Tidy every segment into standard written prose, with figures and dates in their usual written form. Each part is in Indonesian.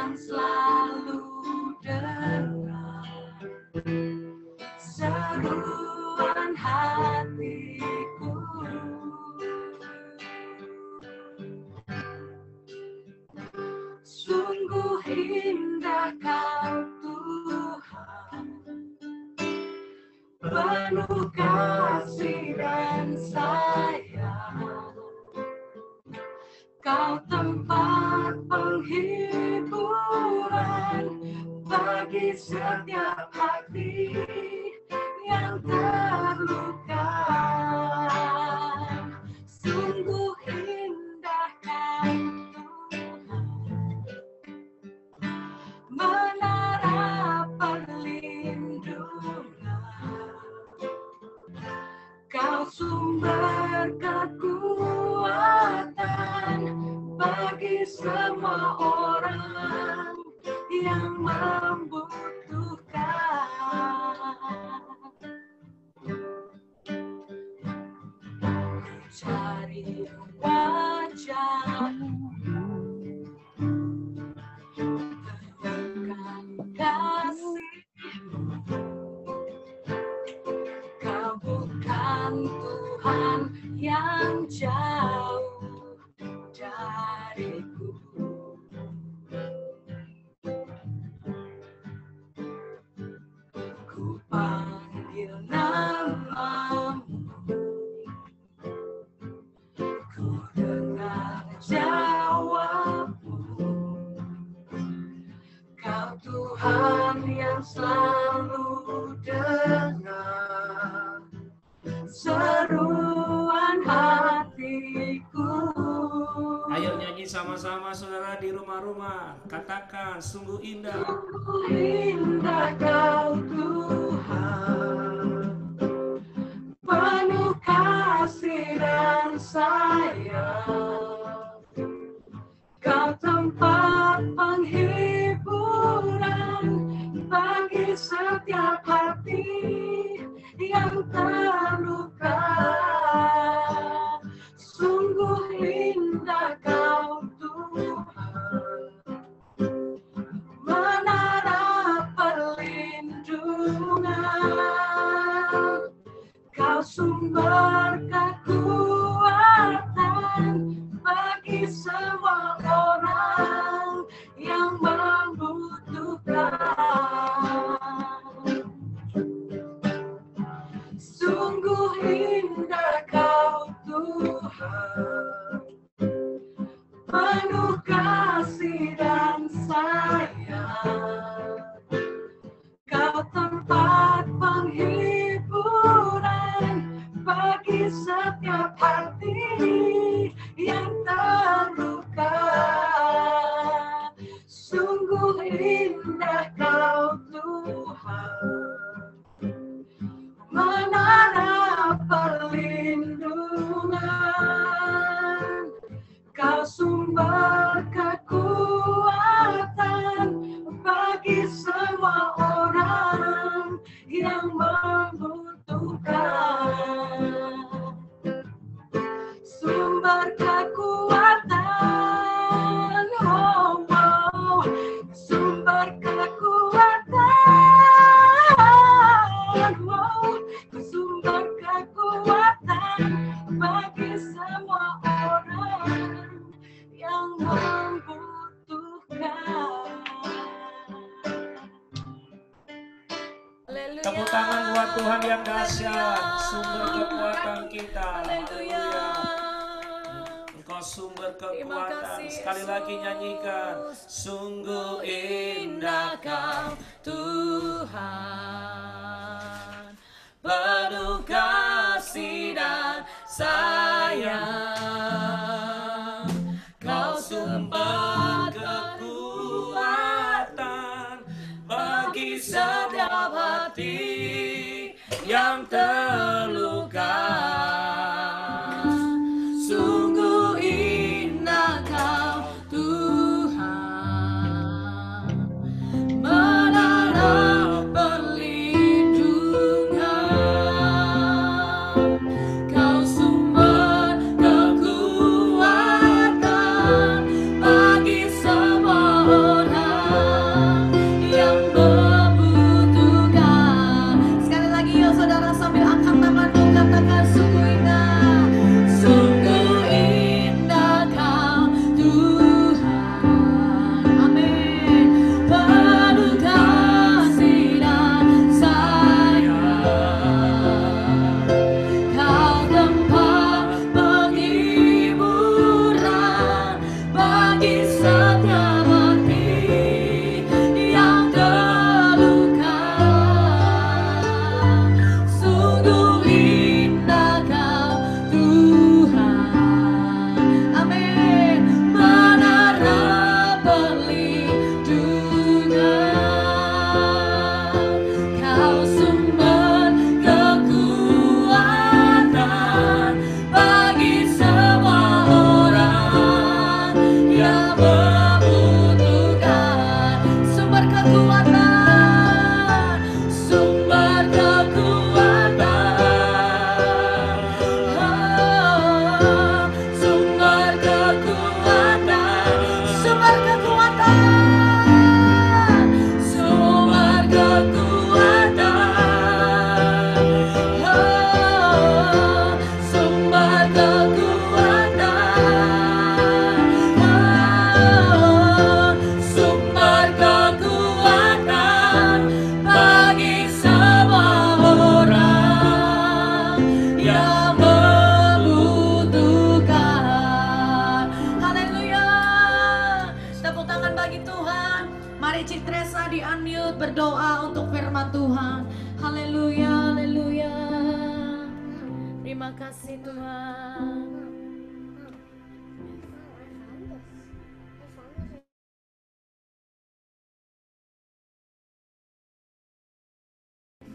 yang selalu dengar seruan hatiku. Sungguh indah Kau Tuhan, penuh kasih dan sayang. Kau tempat penghiburan bagi setiap hati yang terluka. Sungguh indah Kau Tuhan, menara perlindungan. Kau sumber kekuatan bagi semua orang yang membutuhkan. Cari wajah-Mu, teguhkan kasih-Mu. Kau bukan Tuhan yang jauh dariku. Ku panggil nama-Mu, ku dengar jawab-Mu. Kau Tuhan yang selalu dengar seruan hatiku. Ayo nyanyi sama-sama saudara di rumah-rumah. Katakan, sungguh indah. Sungguh indah Kau Tuhan, penuh kasih dan sayang. Kau tempat penghiburan bagi setiap hati yang terluka. Sungguh indah Kau Tuhan, menara perlindungan. Kau sumber kekuatan bagi semua orang yang membutuhkan. Sungguh indah Kau Tuhan, penuh kasih dan sayang. Kau tempat penghiburan bagi setiap hati yang terluka. Sungguh indah Kau Tuhan, menara perlindungan. Kau sumber kekuatan bagi semua orang yang membutuhkan. Sumber kekuatan, oh, oh. Sumber kekuatan, oh. Sumber kekuatan bagi semua orang yang membutuhkan. Tepuk tangan buat Tuhan yang dahsyat, sumber kekuatan kita. Haleluya. Engkau sumber kekuatan. Sekali lagi nyanyikan. Sungguh indah Kau Tuhan, penuh kasih dan sayang. Kau sumber kekuatan bagi setiap hati yang terluka. Sungguh indah Kau Tuhan, menara perlindungan. Kau sumber kekuatan Kau sumber kekuatan bagi semua orang yang membutuhkan. Sumber kekuatan, sumber kekuatan, sumber kekuatan, sumber kekuatan, sumber kekuatan, sumber kekuatan, sumber kekuatan bagi semua orang yang membutuhkan. Haleluya. Tepuk tangan bagi Tuhan. Mari Cik Teresa di unmute berdoa untuk firman Tuhan. Haleluya, haleluya. Terima kasih Tuhan.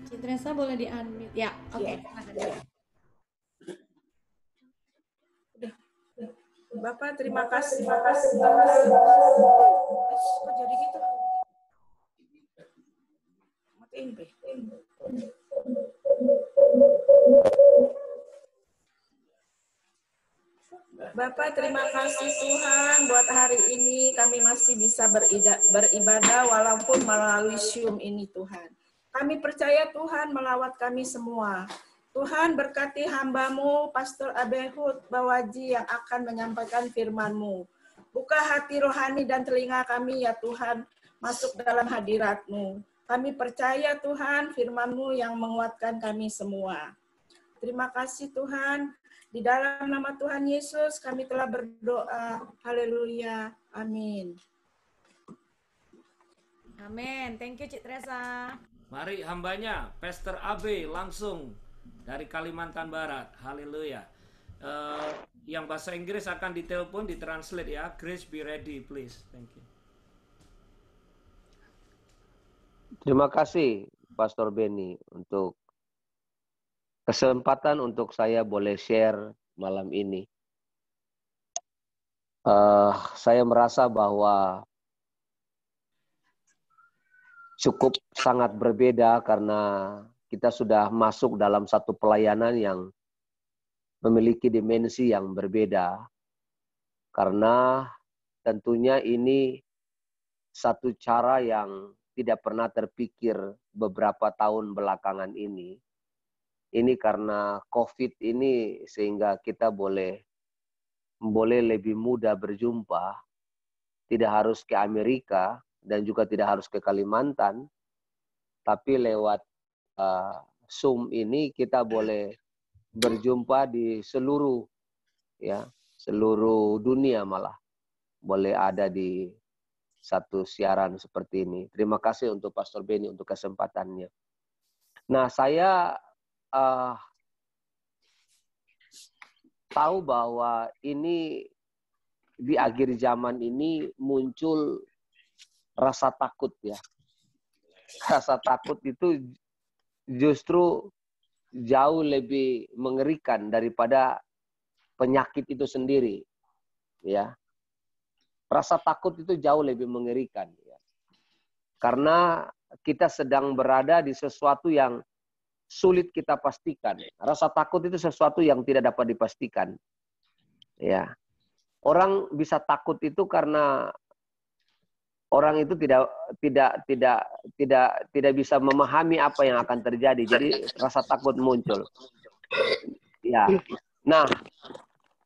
Cik Teresa boleh di unmute. Ya, oke. Bapak, terima kasih. Kok jadi gitu? Matiin, Be. Bapak, terima kasih Tuhan buat hari ini kami masih bisa beribadah walaupun melalui Zoom ini Tuhan. Kami percaya Tuhan melawat kami semua. Tuhan berkati hamba-Mu, Pastor Abehud Bawaji yang akan menyampaikan firman-Mu. Buka hati rohani dan telinga kami ya Tuhan, masuk dalam hadirat-Mu. Kami percaya Tuhan firman-Mu yang menguatkan kami semua. Terima kasih Tuhan. Di dalam nama Tuhan Yesus kami telah berdoa. Haleluya. Amin. Amin. Thank you Cik Teresa. Mari hambanya, Pastor Abe langsung dari Kalimantan Barat. Haleluya. Yang bahasa Inggris akan ditelepon, ditranslate ya. Grace, be ready, please. Thank you. Terima kasih, Pastor Benny, untuk kesempatan untuk saya boleh share malam ini. Saya merasa bahwa cukup sangat berbeda karena kita sudah masuk dalam satu pelayanan yang memiliki dimensi yang berbeda. Karena tentunya ini satu cara yang tidak pernah terpikir beberapa tahun belakangan ini. Ini karena COVID ini sehingga kita boleh lebih mudah berjumpa. Tidak harus ke Amerika dan juga tidak harus ke Kalimantan. Tapi lewat Zoom ini kita boleh berjumpa di seluruh dunia malah. Boleh ada di satu siaran seperti ini. Terima kasih untuk Pastor Benny untuk kesempatannya. Nah, saya tahu bahwa ini di akhir zaman ini muncul rasa takut ya. Rasa takut itu justru jauh lebih mengerikan daripada penyakit itu sendiri. Ya. Rasa takut itu jauh lebih mengerikan ya. Karena kita sedang berada di sesuatu yang sulit kita pastikan. Rasa takut itu sesuatu yang tidak dapat dipastikan. Ya. Orang bisa takut itu karena orang itu tidak bisa memahami apa yang akan terjadi. Jadi rasa takut muncul. Ya. Nah,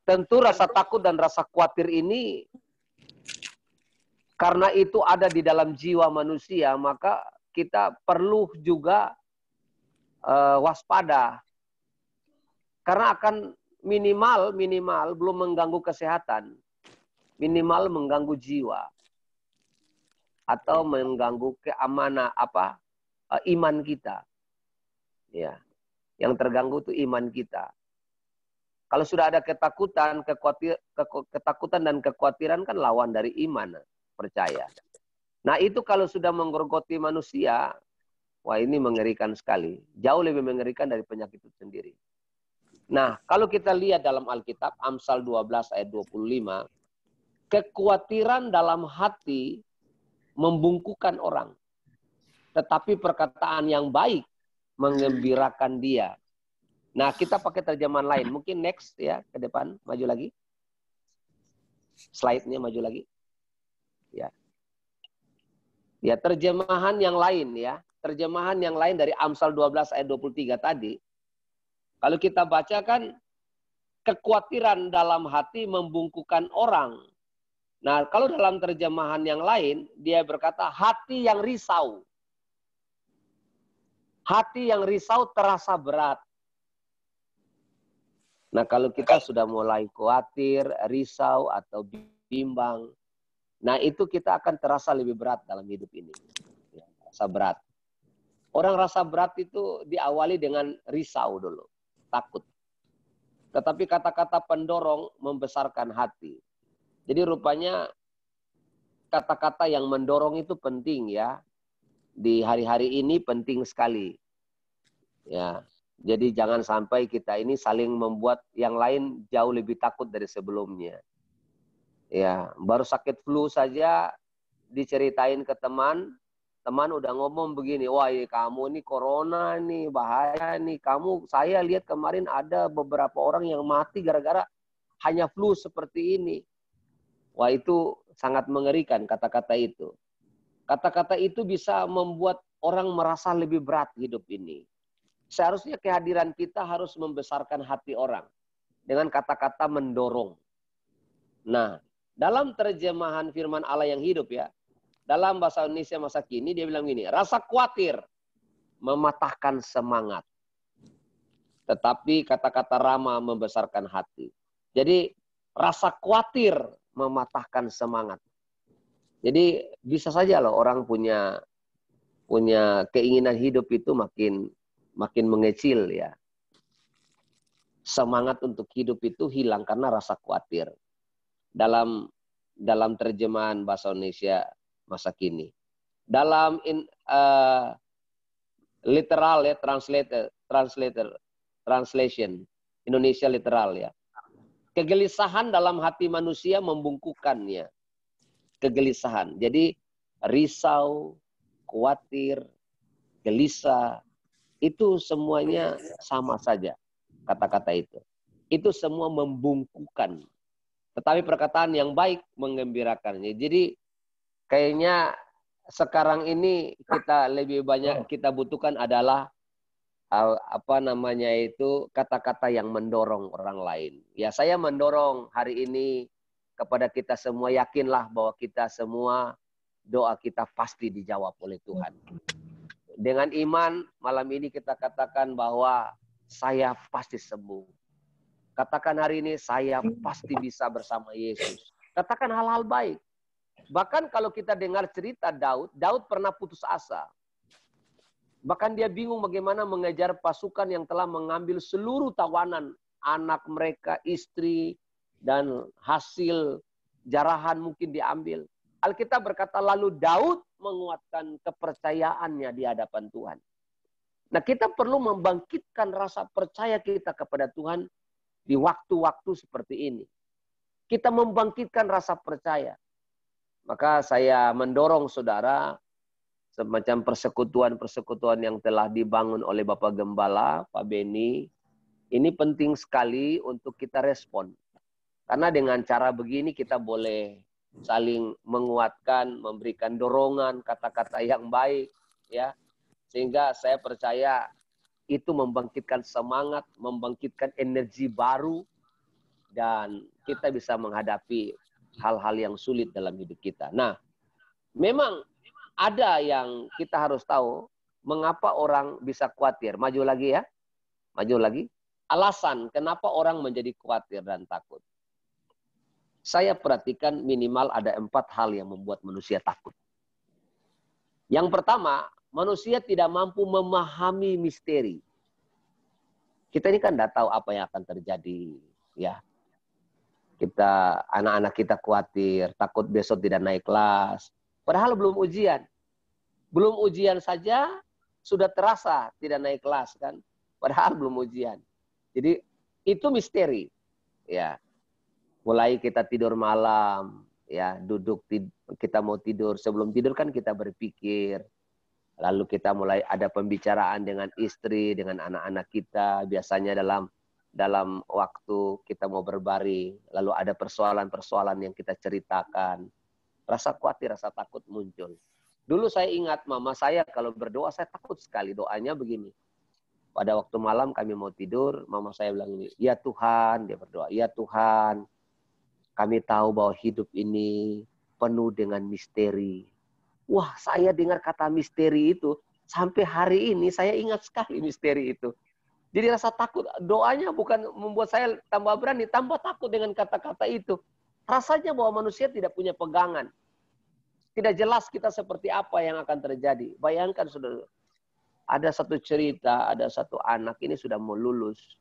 tentu rasa takut dan rasa khawatir ini karena itu ada di dalam jiwa manusia, maka kita perlu juga waspada. Karena akan minimal belum mengganggu kesehatan, minimal mengganggu jiwa atau mengganggu keamanan iman kita. Ya. Yang terganggu itu iman kita. Kalau sudah ada ketakutan dan kekhawatiran kan lawan dari iman. percaya. Nah itu kalau sudah menggerogoti manusia, wah ini mengerikan sekali. Jauh lebih mengerikan dari penyakit itu sendiri. Nah kalau kita lihat dalam Alkitab, Amsal 12 ayat 25, kekhawatiran dalam hati membungkukan orang. Tetapi perkataan yang baik menggembirakan dia. Nah kita pakai terjemahan lain. Mungkin next ya, ke depan, maju lagi. Slide-nya maju lagi. Ya. Ya, terjemahan yang lain ya. Terjemahan yang lain dari Amsal 12 ayat 23 tadi. Kalau kita bacakan, kekhawatiran dalam hati membungkukan orang. Nah, kalau dalam terjemahan yang lain, dia berkata hati yang risau. Hati yang risau terasa berat. Nah, kalau kita sudah mulai khawatir, risau, atau bimbang, nah itu kita akan terasa lebih berat dalam hidup ini. Ya, rasa berat. Orang rasa berat itu diawali dengan risau dulu, takut. Tetapi kata-kata pendorong membesarkan hati. Jadi rupanya kata-kata yang mendorong itu penting ya. Di hari-hari ini penting sekali. Ya. Jadi jangan sampai kita ini saling membuat yang lain jauh lebih takut dari sebelumnya. Ya, baru sakit flu saja diceritain ke teman udah ngomong begini, wah ya kamu ini corona nih, bahaya nih. Saya lihat kemarin ada beberapa orang yang mati gara-gara hanya flu seperti ini. Wah itu sangat mengerikan kata-kata itu. Kata-kata itu bisa membuat orang merasa lebih berat hidup ini. Seharusnya kehadiran kita harus membesarkan hati orang dengan kata-kata mendorong. Nah, dalam terjemahan firman Allah yang hidup ya, dalam bahasa Indonesia masa kini dia bilang gini, rasa khawatir mematahkan semangat. Tetapi kata-kata ramah membesarkan hati. Jadi rasa khawatir mematahkan semangat. Jadi bisa saja loh orang punya keinginan hidup itu makin mengecil ya. Semangat untuk hidup itu hilang karena rasa khawatir. Dalam terjemahan bahasa Indonesia masa kini. Dalam literal ya, translation Indonesia literal ya. Kegelisahan dalam hati manusia membungkukannya. Kegelisahan. Jadi risau, khawatir, gelisah, itu semuanya sama saja kata-kata itu. Itu semua membungkukan. Tetapi perkataan yang baik menggembirakannya. Jadi kayaknya sekarang ini kita lebih banyak kita butuhkan adalah kata-kata yang mendorong orang lain. Ya saya mendorong hari ini kepada kita semua, yakinlah bahwa kita semua doa kita pasti dijawab oleh Tuhan. Dengan iman malam ini kita katakan bahwa saya pasti sembuh. Katakan hari ini saya pasti bisa bersama Yesus. Katakan hal-hal baik. Bahkan kalau kita dengar cerita Daud pernah putus asa. Bahkan dia bingung bagaimana mengejar pasukan yang telah mengambil seluruh tawanan anak mereka, istri, dan hasil jarahan mungkin diambil. Alkitab berkata lalu Daud menguatkan kepercayaannya di hadapan Tuhan. Nah kita perlu membangkitkan rasa percaya kita kepada Tuhan di waktu-waktu seperti ini. Kita membangkitkan rasa percaya. Maka saya mendorong saudara, semacam persekutuan-persekutuan yang telah dibangun oleh Bapak Gembala, Pak Beni, ini penting sekali untuk kita respon. Karena dengan cara begini kita boleh saling menguatkan, memberikan dorongan, kata-kata yang baik, ya. Sehingga saya percaya itu membangkitkan semangat, membangkitkan energi baru, dan kita bisa menghadapi hal-hal yang sulit dalam hidup kita. Nah, memang ada yang kita harus tahu, mengapa orang bisa khawatir. Maju lagi ya, maju lagi. Alasan kenapa orang menjadi khawatir dan takut. Saya perhatikan minimal ada 4 hal yang membuat manusia takut. Yang pertama, manusia tidak mampu memahami misteri. Kita ini kan tidak tahu apa yang akan terjadi, ya. anak-anak kita khawatir, takut besok tidak naik kelas. Padahal belum ujian. Belum ujian saja sudah terasa tidak naik kelas kan. Padahal belum ujian. Jadi itu misteri. Ya. Mulai kita tidur malam, ya, kita mau tidur, sebelum tidur kan kita berpikir. Lalu kita mulai ada pembicaraan dengan istri, dengan anak-anak kita, biasanya dalam waktu kita mau berbaring, lalu ada persoalan-persoalan yang kita ceritakan. Rasa khawatir, rasa takut muncul. Dulu saya ingat mama saya kalau berdoa, saya takut sekali. Doanya begini. Pada waktu malam kami mau tidur, mama saya bilang ini, ya Tuhan, dia berdoa, ya Tuhan, kami tahu bahwa hidup ini penuh dengan misteri. Wah, saya dengar kata misteri itu, sampai hari ini saya ingat sekali misteri itu. Jadi rasa takut, doanya bukan membuat saya tambah berani, tambah takut dengan kata-kata itu. Rasanya bahwa manusia tidak punya pegangan. Tidak jelas kita seperti apa yang akan terjadi. Bayangkan saudara, ada satu cerita, ada satu anak ini sudah mau lulus.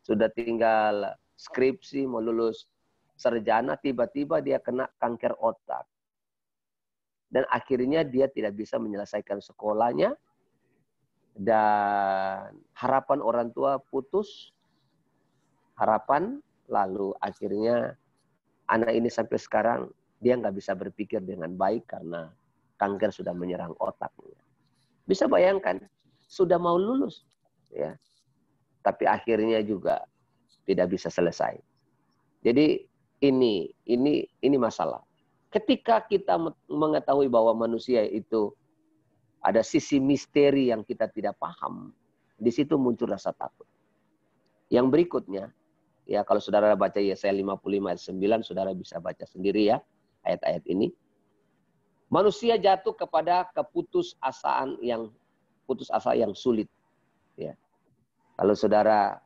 Sudah tinggal skripsi, mau lulus sarjana, tiba-tiba dia kena kanker otak. Dan akhirnya dia tidak bisa menyelesaikan sekolahnya. Dan harapan orang tua putus, harapan, lalu akhirnya anak ini sampai sekarang dia nggak bisa berpikir dengan baik karena kanker sudah menyerang otaknya. Bisa bayangkan, sudah mau lulus, ya, tapi akhirnya juga tidak bisa selesai. Jadi ini masalah. Ketika kita mengetahui bahwa manusia itu ada sisi misteri yang kita tidak paham, di situ muncul rasa takut. Yang berikutnya, ya kalau saudara baca Yesaya 55 ayat 9, saudara bisa baca sendiri ya ayat-ayat ini. Manusia jatuh kepada putus asa yang sulit. Ya. Kalau saudara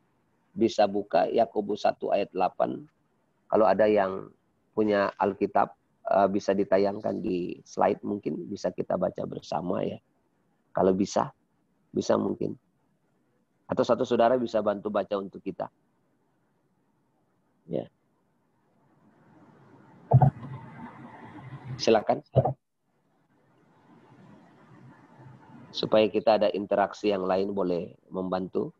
bisa buka Yakobus 1 ayat 8, kalau ada yang punya Alkitab, bisa ditayangkan di slide, mungkin bisa kita baca bersama ya. Kalau bisa mungkin. Atau satu saudara bisa bantu baca untuk kita. Ya. Silakan. Supaya kita ada interaksi yang lain boleh membantu.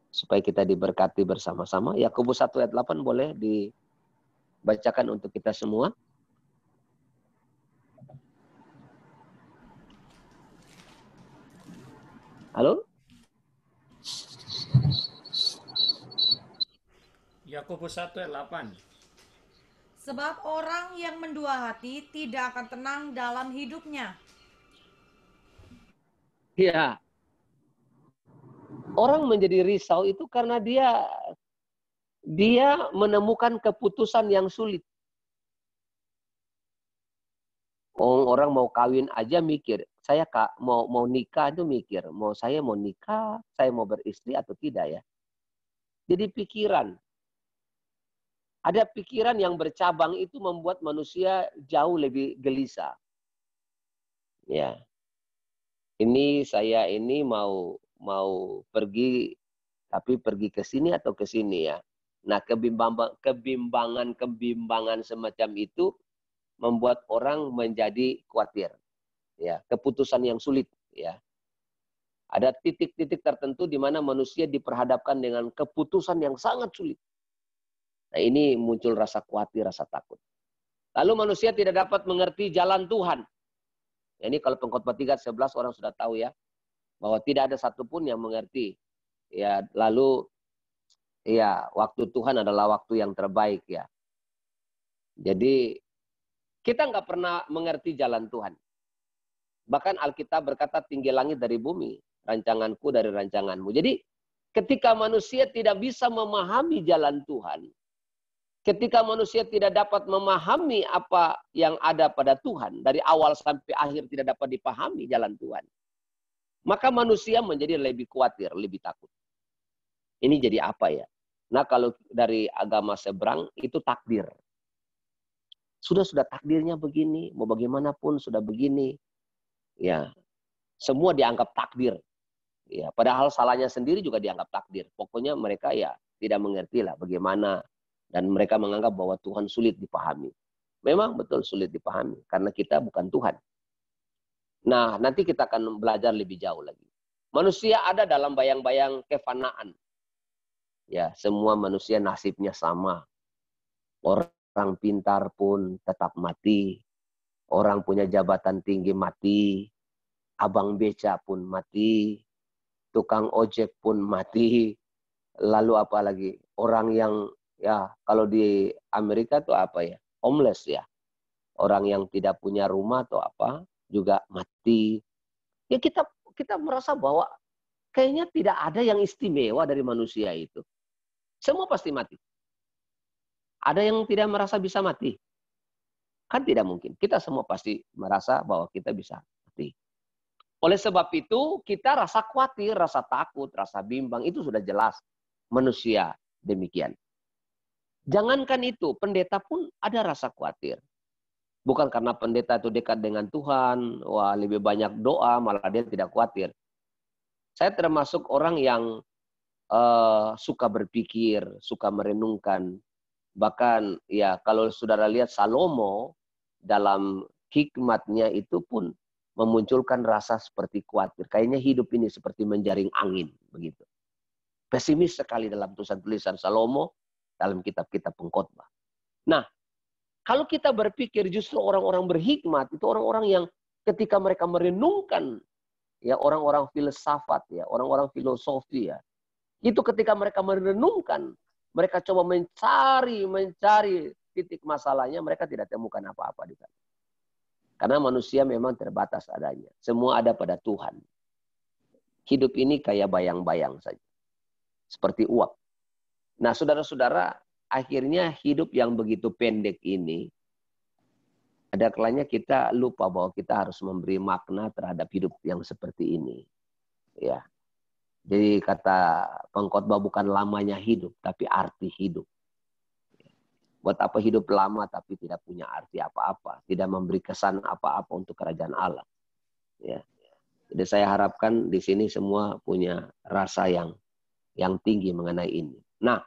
Supaya kita diberkati bersama-sama. Yakobus 1 ayat 8 boleh dibacakan untuk kita semua. Halo? Yakobus 1 ayat 8. Sebab orang yang mendua hati tidak akan tenang dalam hidupnya. Iya. Orang menjadi risau itu karena dia menemukan keputusan yang sulit. Orang mau kawin aja mikir, saya mau nikah itu mikir, saya mau nikah, saya mau beristri atau tidak ya. Jadi pikiran. Ada pikiran yang bercabang itu membuat manusia jauh lebih gelisah. Ya. Saya mau pergi, tapi pergi ke sini atau ke sini ya. Nah, kebimbangan semacam itu membuat orang menjadi khawatir. Ya, keputusan yang sulit ya. Ada titik-titik tertentu di mana manusia diperhadapkan dengan keputusan yang sangat sulit. Nah, ini muncul rasa khawatir, rasa takut. Lalu manusia tidak dapat mengerti jalan Tuhan. Ya, ini kalau Pengkhotbah 3:11 orang sudah tahu ya, bahwa tidak ada satupun yang mengerti. Ya, lalu ya, waktu Tuhan adalah waktu yang terbaik ya. Jadi kita nggak pernah mengerti jalan Tuhan. Bahkan Alkitab berkata, tinggi langit dari bumi, rancanganku dari rancanganmu. Jadi ketika manusia tidak bisa memahami jalan Tuhan, ketika manusia tidak dapat memahami apa yang ada pada Tuhan, dari awal sampai akhir tidak dapat dipahami jalan Tuhan, maka manusia menjadi lebih khawatir, lebih takut. Ini jadi apa ya? Nah, kalau dari agama seberang, itu takdir. Sudah takdirnya begini, mau bagaimanapun sudah begini. Ya, semua dianggap takdir. Ya, padahal salahnya sendiri juga dianggap takdir. Pokoknya mereka ya tidak mengerti lah bagaimana, dan mereka menganggap bahwa Tuhan sulit dipahami. Memang betul sulit dipahami karena kita bukan Tuhan. Nah, nanti kita akan belajar lebih jauh lagi. Manusia ada dalam bayang-bayang kefanaan. Ya, semua manusia nasibnya sama. Orang pintar pun tetap mati. Orang punya jabatan tinggi mati. Abang beca pun mati. Tukang ojek pun mati. Lalu apa lagi? Orang yang, ya kalau di Amerika tuh apa ya? Homeless ya. Orang yang tidak punya rumah atau apa juga mati. Ya kita merasa bahwa kayaknya tidak ada yang istimewa dari manusia itu. Semua pasti mati. Ada yang tidak merasa bisa mati? Kan tidak mungkin. Kita semua pasti merasa bahwa kita bisa mati. Oleh sebab itu kita rasa khawatir, rasa takut, rasa bimbang. Itu sudah jelas. Manusia demikian. Jangankan itu, pendeta pun ada rasa khawatir. Bukan karena pendeta itu dekat dengan Tuhan, wah lebih banyak doa, malah dia tidak khawatir. Saya termasuk orang yang suka berpikir, suka merenungkan. Bahkan ya kalau saudara lihat Salomo dalam hikmatnya itu pun memunculkan rasa seperti khawatir. Kayaknya hidup ini seperti menjaring angin, begitu. Pesimis sekali dalam tulisan-tulisan Salomo dalam kitab-kitab pengkhotbah. Nah, kalau kita berpikir justru orang-orang berhikmat itu orang-orang yang ketika mereka merenungkan, ya orang-orang filsafat, ya orang-orang filosofi, ya itu ketika mereka merenungkan, mereka coba mencari titik masalahnya, mereka tidak temukan apa-apa di sana. Karena manusia memang terbatas adanya. Semua ada pada Tuhan. Hidup ini kayak bayang-bayang saja. Seperti uap. Nah, saudara-saudara, akhirnya hidup yang begitu pendek ini, ada kalanya kita lupa bahwa kita harus memberi makna terhadap hidup yang seperti ini. Ya. Jadi kata pengkhotbah bukan lamanya hidup, tapi arti hidup. Buat apa hidup lama tapi tidak punya arti apa-apa, tidak memberi kesan apa-apa untuk kerajaan Allah. Ya. Jadi saya harapkan di sini semua punya rasa yang tinggi mengenai ini. Nah,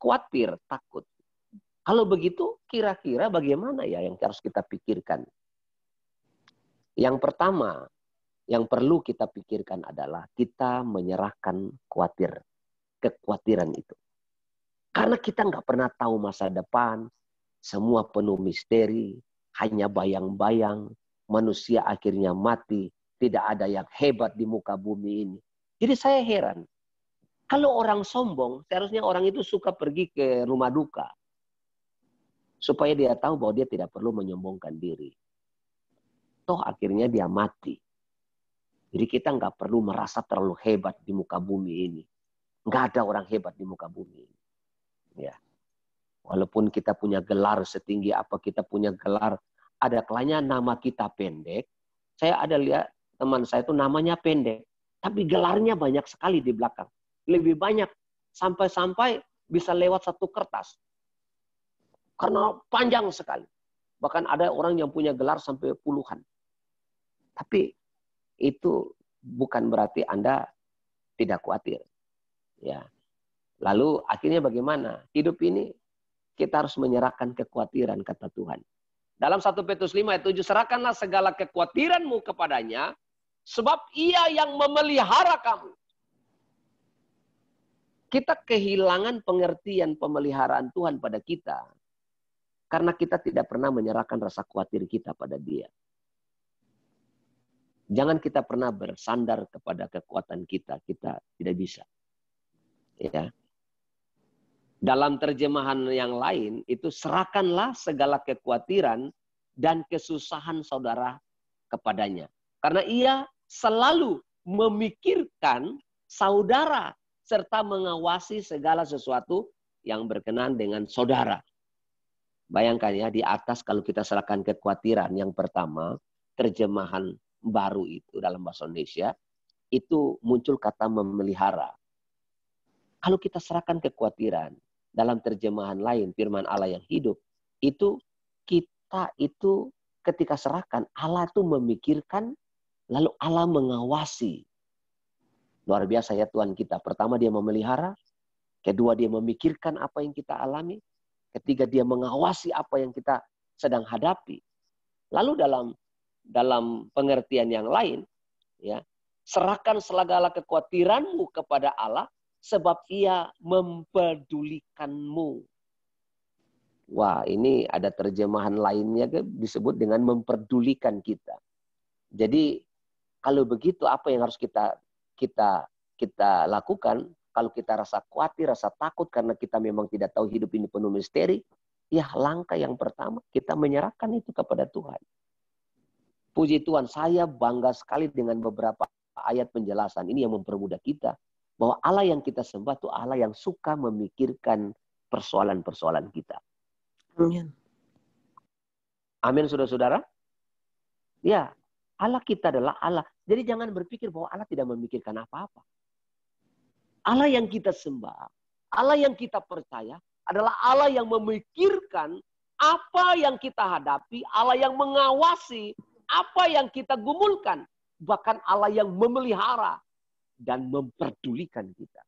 khawatir, takut. Kalau begitu, kira-kira bagaimana ya yang harus kita pikirkan? Yang pertama, yang perlu kita pikirkan adalah kita menyerahkan kekhawatiran itu. Karena kita nggak pernah tahu masa depan, semua penuh misteri, hanya bayang-bayang, manusia akhirnya mati, tidak ada yang hebat di muka bumi ini. Jadi saya heran, kalau orang sombong, seharusnya orang itu suka pergi ke rumah duka. Supaya dia tahu bahwa dia tidak perlu menyombongkan diri. Toh akhirnya dia mati. Jadi kita nggak perlu merasa terlalu hebat di muka bumi ini. Nggak ada orang hebat di muka bumi ini. Ya. Walaupun kita punya gelar setinggi apa, kita punya gelar, ada kalanya nama kita pendek. Saya ada lihat teman saya itu namanya pendek. Tapi gelarnya banyak sekali di belakang. Lebih banyak, sampai-sampai bisa lewat satu kertas. Karena panjang sekali. Bahkan ada orang yang punya gelar sampai puluhan. Tapi itu bukan berarti Anda tidak khawatir. Ya. Lalu akhirnya bagaimana? Hidup ini kita harus menyerahkan kekhawatiran, kata Tuhan. Dalam 1 Petrus 5 ayat 7, serahkanlah segala kekhawatiranmu kepadanya, sebab ia yang memelihara kamu. Kita kehilangan pengertian pemeliharaan Tuhan pada kita. Karena kita tidak pernah menyerahkan rasa khawatir kita pada Dia. Jangan kita pernah bersandar kepada kekuatan kita. Kita tidak bisa. Ya. Dalam terjemahan yang lain, itu serahkanlah segala kekhawatiran dan kesusahan saudara kepadanya. Karena ia selalu memikirkan saudara serta mengawasi segala sesuatu yang berkenan dengan saudara. Bayangkan ya, di atas kalau kita serahkan kekhawatiran, yang pertama, terjemahan baru itu dalam bahasa Indonesia, itu muncul kata memelihara. Kalau kita serahkan kekhawatiran, dalam terjemahan lain, firman Allah yang hidup, itu kita itu ketika serahkan, Allah itu memikirkan, lalu Allah mengawasi. Luar biasa ya Tuhan kita. Pertama dia memelihara, Kedua, dia memikirkan apa yang kita alami. Ketiga, dia mengawasi apa yang kita sedang hadapi. Lalu dalam pengertian yang lain, ya, serahkan segala kekhawatiranmu kepada Allah, sebab Ia mempedulikanmu. Wah, ini ada terjemahan lainnya disebut dengan memperdulikan kita. Jadi kalau begitu, apa yang harus kita lakukan? Kalau kita rasa khawatir, rasa takut karena kita memang tidak tahu hidup ini penuh misteri, ya langkah yang pertama kita menyerahkan itu kepada Tuhan. Puji Tuhan, saya bangga sekali dengan beberapa ayat penjelasan ini yang mempermudah kita bahwa Allah yang kita sembah itu Allah yang suka memikirkan persoalan-persoalan kita. Amin. Amin, saudara-saudara. Ya, Allah kita adalah Allah. Jadi jangan berpikir bahwa Allah tidak memikirkan apa-apa. Allah yang kita sembah, Allah yang kita percaya adalah Allah yang memikirkan apa yang kita hadapi, Allah yang mengawasi apa yang kita gumulkan. Bahkan Allah yang memelihara dan memperdulikan kita.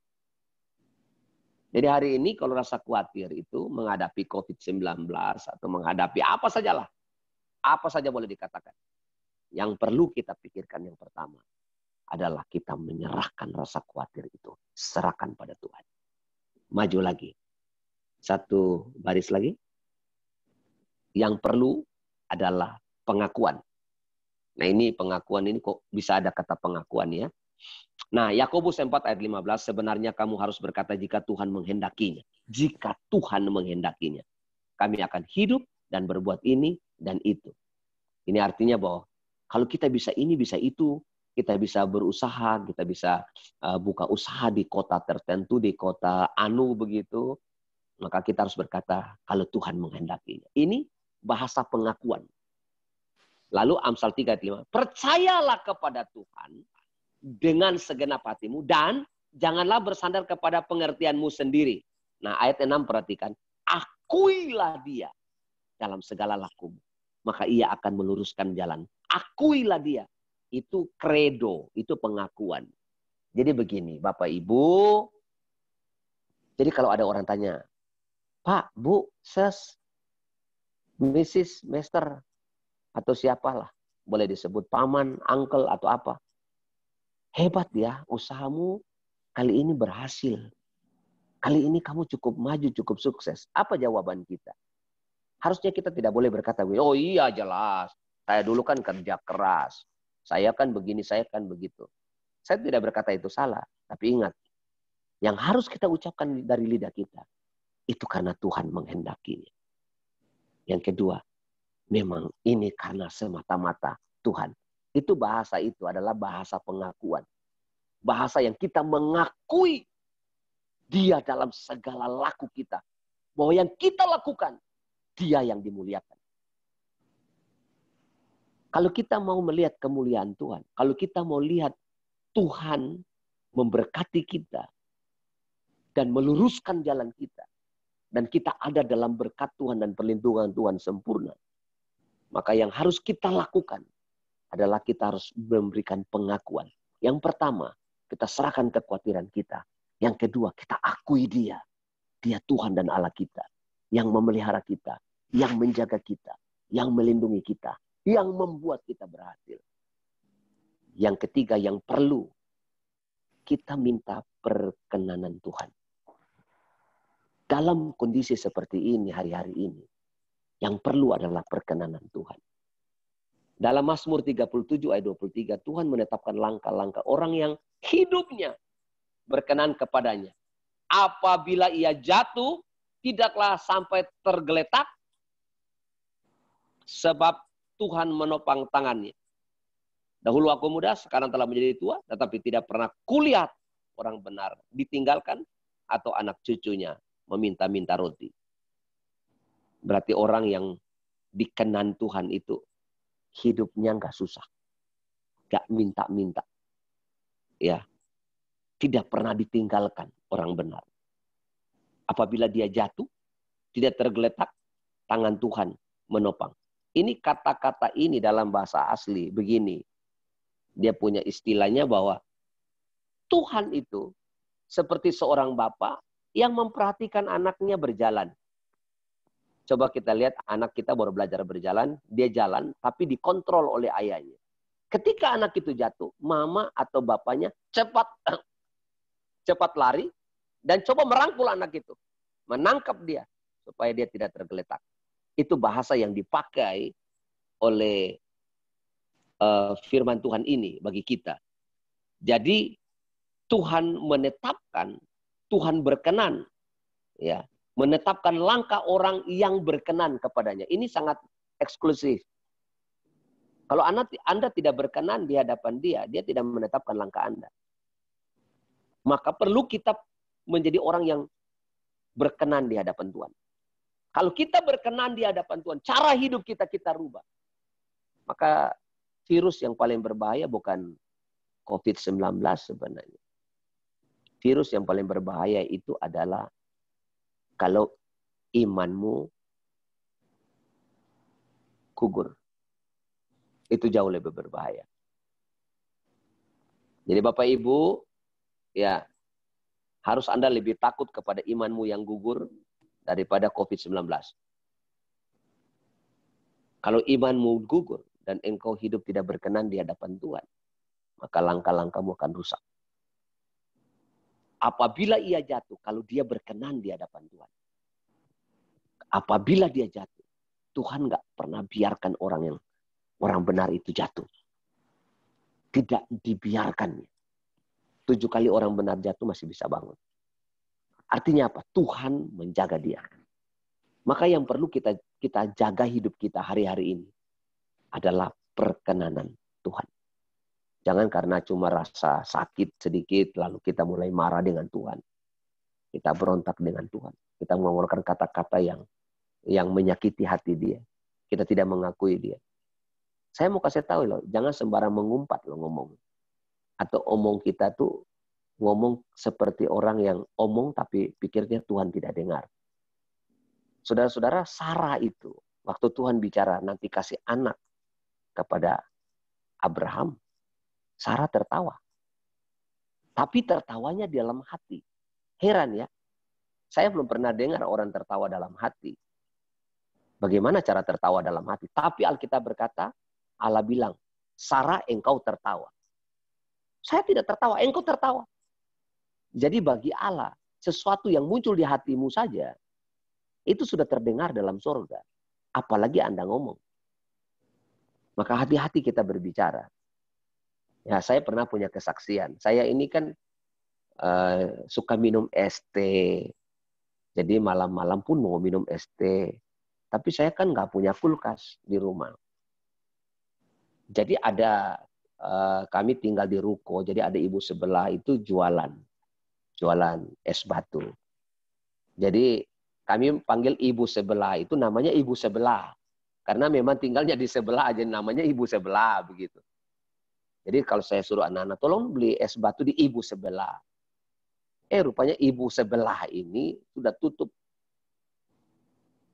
Jadi hari ini kalau rasa khawatir itu menghadapi COVID-19 atau menghadapi apa sajalah. Apa saja boleh dikatakan. Yang perlu kita pikirkan yang pertama adalah kita menyerahkan rasa khawatir itu. Serahkan pada Tuhan. Maju lagi. Satu baris lagi. Yang perlu adalah pengakuan. Nah ini pengakuan ini kok bisa ada kata pengakuan ya. Nah, Yakobus 4 ayat 15, sebenarnya kamu harus berkata jika Tuhan menghendakinya. Jika Tuhan menghendakinya. Kami akan hidup dan berbuat ini dan itu. Ini artinya bahwa kalau kita bisa ini, bisa itu, kita bisa berusaha, kita bisa buka usaha di kota tertentu, di kota anu begitu, maka kita harus berkata kalau Tuhan menghendakinya. Ini bahasa pengakuan. Lalu Amsal 3 ayat 5, percayalah kepada Tuhan dengan segenap hatimu dan janganlah bersandar kepada pengertianmu sendiri. Nah ayat 6 perhatikan. Akuilah dia dalam segala lakumu. Maka ia akan meluruskan jalan. Akuilah dia. Itu kredo. Itu pengakuan. Jadi begini Bapak Ibu. Jadi kalau ada orang tanya. Pak, Bu, Ses, Mrs, Master. Atau siapalah. Boleh disebut paman, uncle atau apa. Hebat ya, usahamu kali ini berhasil. Kali ini kamu cukup maju, cukup sukses. Apa jawaban kita? Harusnya kita tidak boleh berkata, oh iya jelas, saya dulu kan kerja keras. Saya kan begini, saya kan begitu. Saya tidak berkata itu salah. Tapi ingat, yang harus kita ucapkan dari lidah kita, itu karena Tuhan menghendakinya. Yang kedua, memang ini karena semata-mata Tuhan. Itu bahasa itu adalah bahasa pengakuan. Bahasa yang kita mengakui dia dalam segala laku kita. Bahwa yang kita lakukan, dia yang dimuliakan. Kalau kita mau melihat kemuliaan Tuhan, kalau kita mau lihat Tuhan memberkati kita dan meluruskan jalan kita, dan kita ada dalam berkat Tuhan dan perlindungan Tuhan sempurna, maka yang harus kita lakukan adalah kita harus memberikan pengakuan. Yang pertama, kita serahkan kekhawatiran kita. Yang kedua, kita akui dia. Dia Tuhan dan Allah kita. Yang memelihara kita. Yang menjaga kita. Yang melindungi kita. Yang membuat kita berhasil. Yang ketiga, yang perlu, kita minta perkenanan Tuhan. Dalam kondisi seperti ini, hari-hari ini, yang perlu adalah perkenanan Tuhan. Dalam Mazmur 37 ayat 23, Tuhan menetapkan langkah-langkah orang yang hidupnya berkenan kepadanya. Apabila ia jatuh, tidaklah sampai tergeletak, sebab Tuhan menopang tangannya. Dahulu aku muda, sekarang telah menjadi tua, tetapi tidak pernah kulihat orang benar ditinggalkan atau anak cucunya meminta-minta roti. Berarti orang yang dikenan Tuhan itu hidupnya nggak susah, nggak minta-minta, ya, tidak pernah ditinggalkan orang benar. Apabila dia jatuh, tidak tergeletak, tangan Tuhan menopang. Ini kata-kata ini dalam bahasa asli begini, dia punya istilahnya bahwa Tuhan itu seperti seorang bapa yang memperhatikan anaknya berjalan. Coba kita lihat anak kita baru belajar berjalan, dia jalan tapi dikontrol oleh ayahnya. Ketika anak itu jatuh, mama atau bapaknya cepat lari dan coba merangkul anak itu. Menangkap dia supaya dia tidak tergeletak. Itu bahasa yang dipakai oleh firman Tuhan ini bagi kita. Jadi Tuhan menetapkan, Tuhan berkenan, ya, menetapkan langkah orang yang berkenan kepadanya. Ini sangat eksklusif. Kalau Anda tidak berkenan di hadapan dia tidak menetapkan langkah Anda. Maka perlu kita menjadi orang yang berkenan di hadapan Tuhan. Kalau kita berkenan di hadapan Tuhan, cara hidup kita rubah. Maka virus yang paling berbahaya bukan COVID-19 sebenarnya. Virus yang paling berbahaya itu adalah kalau imanmu gugur. Itu jauh lebih berbahaya. Jadi Bapak Ibu, ya, harus Anda lebih takut kepada imanmu yang gugur daripada COVID-19. Kalau imanmu gugur dan engkau hidup tidak berkenan di hadapan Tuhan, maka langkah-langkahmu akan rusak. Apabila ia jatuh, kalau dia berkenan di hadapan Tuhan. Apabila dia jatuh, Tuhan nggak pernah biarkan orang benar itu jatuh. Tidak dibiarkannya. 7 kali orang benar jatuh masih bisa bangun. Artinya apa? Tuhan menjaga dia. Maka yang perlu kita jaga hidup kita hari-hari ini adalah perkenanan Tuhan. Jangan karena cuma rasa sakit sedikit lalu kita mulai marah dengan Tuhan. Kita berontak dengan Tuhan. Kita mengeluarkan kata-kata yang menyakiti hati dia. Kita tidak mengakui dia. Saya mau kasih tahu loh, jangan sembarang mengumpat loh ngomong. Atau omong kita tuh ngomong seperti orang yang omong tapi pikirnya Tuhan tidak dengar. Saudara-saudara, Sarah itu waktu Tuhan bicara nanti kasih anak kepada Abraham, Sarah tertawa. Tapi tertawanya di dalam hati. Heran ya, saya belum pernah dengar orang tertawa dalam hati. Bagaimana cara tertawa dalam hati? Tapi Alkitab berkata, Allah bilang, Sarah engkau tertawa. Saya tidak tertawa, engkau tertawa. Jadi bagi Allah, sesuatu yang muncul di hatimu saja, itu sudah terdengar dalam surga. Apalagi Anda ngomong. Maka hati-hati kita berbicara. Ya, saya pernah punya kesaksian. Saya ini kan suka minum es teh. Jadi malam-malam pun mau minum es teh. Tapi saya kan nggak punya kulkas di rumah. Jadi ada, kami tinggal di ruko. Jadi ada ibu sebelah itu jualan es batu. Jadi kami panggil ibu sebelah itu namanya ibu sebelah. Karena memang tinggalnya di sebelah aja namanya ibu sebelah begitu. Jadi kalau saya suruh anak-anak tolong beli es batu di ibu sebelah. Rupanya ibu sebelah ini sudah tutup.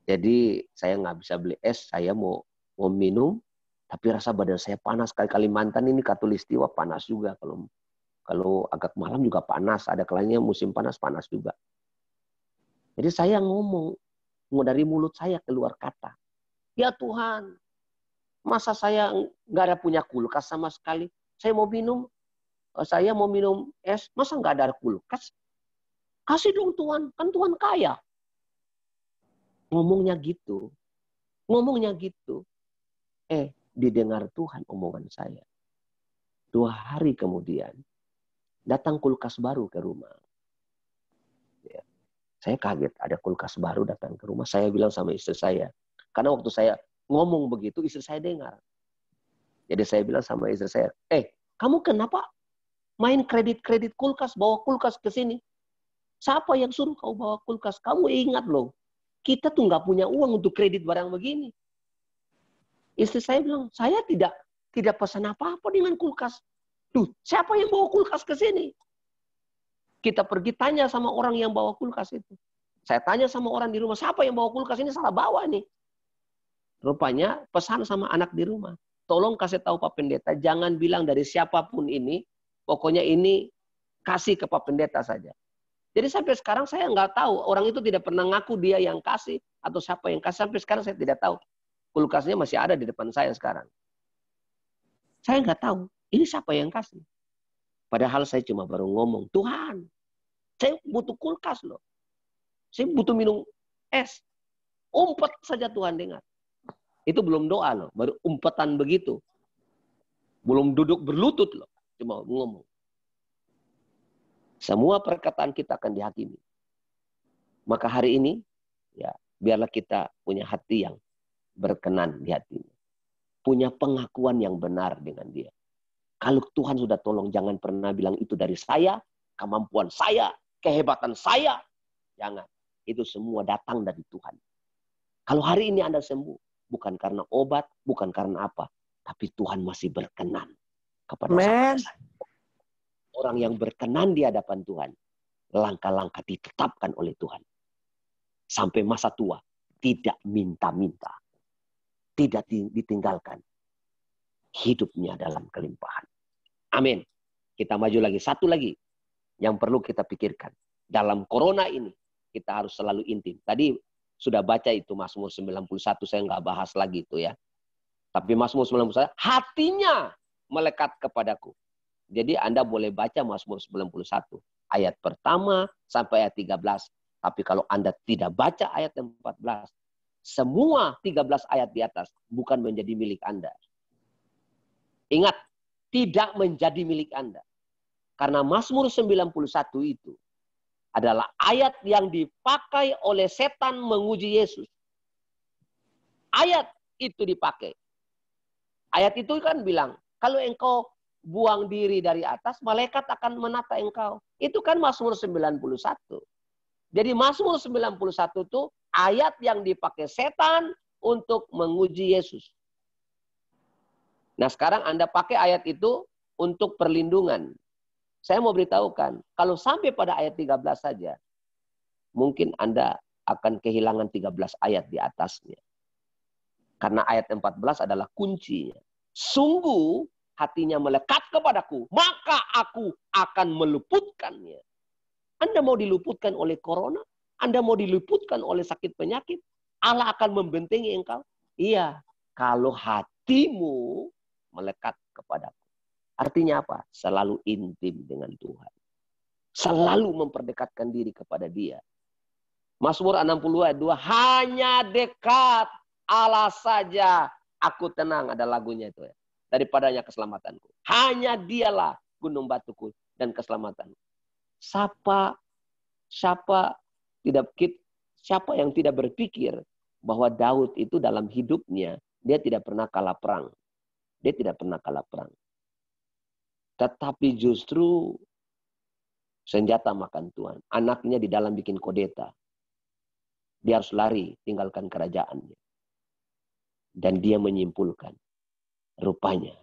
Jadi saya nggak bisa beli es, saya mau minum, tapi rasa badan saya panas. Kalimantan ini Katulistiwa panas juga. Kalau agak malam juga panas, ada kalanya musim panas juga. Jadi saya ngomong dari mulut saya keluar kata, ya Tuhan, masa saya nggak ada punya kulkas sama sekali? Saya mau minum es, masa nggak ada kulkas? Kasih dong Tuhan, kan Tuhan kaya. Ngomongnya gitu. Didengar Tuhan omongan saya. 2 hari kemudian, datang kulkas baru ke rumah. Ya. Saya kaget, ada kulkas baru datang ke rumah. Saya bilang sama istri saya. Karena waktu saya ngomong begitu, istri saya dengar. Jadi saya bilang sama istri saya, kamu kenapa main kredit kulkas, bawa kulkas ke sini? Siapa yang suruh kau bawa kulkas? Kamu ingat loh, kita tuh nggak punya uang untuk kredit barang begini. Istri saya bilang, saya tidak pesan apa-apa dengan kulkas. Tuh, siapa yang bawa kulkas ke sini? Kita pergi tanya sama orang yang bawa kulkas itu. Saya tanya sama orang di rumah, siapa yang bawa kulkas ini? Salah bawa nih. Rupanya pesan sama anak di rumah. Tolong kasih tahu Pak Pendeta, jangan bilang dari siapapun ini, pokoknya ini kasih ke Pak Pendeta saja. Jadi sampai sekarang saya nggak tahu, orang itu tidak pernah ngaku dia yang kasih, atau siapa yang kasih, sampai sekarang saya tidak tahu. Kulkasnya masih ada di depan saya sekarang. Saya nggak tahu, ini siapa yang kasih. Padahal saya cuma baru ngomong, Tuhan, saya butuh kulkas loh. Saya butuh minum es. Umpet saja Tuhan dengar. Itu belum doa loh, baru umpetan begitu. Belum duduk berlutut loh, cuma ngomong. Semua perkataan kita akan dihakimi. Maka hari ini, ya biarlah kita punya hati yang berkenan di hatinya. Punya pengakuan yang benar dengan dia. Kalau Tuhan sudah tolong, jangan pernah bilang itu dari saya, kemampuan saya, kehebatan saya. Jangan. Itu semua datang dari Tuhan. Kalau hari ini Anda sembuh, bukan karena obat, bukan karena apa. Tapi Tuhan masih berkenan kepada saya. Orang yang berkenan di hadapan Tuhan, langkah-langkah ditetapkan oleh Tuhan. Sampai masa tua, tidak minta-minta. Tidak ditinggalkan. Hidupnya dalam kelimpahan. Amin. Kita maju lagi. Satu lagi yang perlu kita pikirkan. Dalam corona ini, kita harus selalu intim. Tadi sudah baca itu Mazmur 91, saya nggak bahas lagi itu ya. Tapi Mazmur 91, hatinya melekat kepadaku. Jadi Anda boleh baca Mazmur 91. Ayat pertama sampai ayat 13. Tapi kalau Anda tidak baca ayat 14. Semua 13 ayat di atas bukan menjadi milik Anda. Ingat, tidak menjadi milik Anda. Karena Mazmur 91 itu adalah ayat yang dipakai oleh setan menguji Yesus. Ayat itu dipakai. Ayat itu kan bilang, kalau engkau buang diri dari atas, malaikat akan menata engkau. Itu kan Mazmur 91. Jadi Mazmur 91 itu ayat yang dipakai setan untuk menguji Yesus. Nah sekarang Anda pakai ayat itu untuk perlindungan. Saya mau beritahukan, kalau sampai pada ayat 13 saja, mungkin Anda akan kehilangan 13 ayat di atasnya. Karena ayat 14 adalah kuncinya. Sungguh hatinya melekat kepadaku, maka aku akan meluputkannya. Anda mau diluputkan oleh corona? Anda mau diluputkan oleh sakit penyakit? Allah akan membentengi engkau? Iya, kalau hatimu melekat kepadaku. Artinya apa? Selalu intim dengan Tuhan. Selalu memperdekatkan diri kepada Dia. Mazmur 60 ayat 2, hanya dekat Allah saja aku tenang. Ada lagunya itu ya. Daripadanya keselamatanku. Hanya Dialah gunung batuku dan keselamatanku. Siapa yang tidak berpikir bahwa Daud itu dalam hidupnya dia tidak pernah kalah perang. Dia tidak pernah kalah perang. Tetapi justru senjata makan Tuhan. Anaknya di dalam bikin kudeta. Dia harus lari tinggalkan kerajaannya. Dan dia menyimpulkan. Rupanya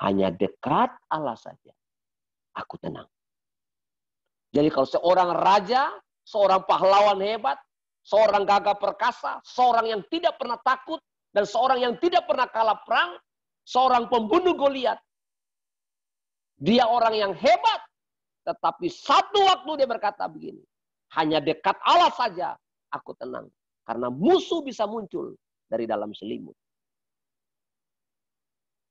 hanya dekat Allah saja aku tenang. Jadi kalau seorang raja, seorang pahlawan hebat, seorang gagah perkasa, seorang yang tidak pernah takut, dan seorang yang tidak pernah kalah perang, seorang pembunuh Goliat. Dia orang yang hebat, tetapi satu waktu dia berkata begini, hanya dekat Allah saja aku tenang. Karena musuh bisa muncul dari dalam selimut.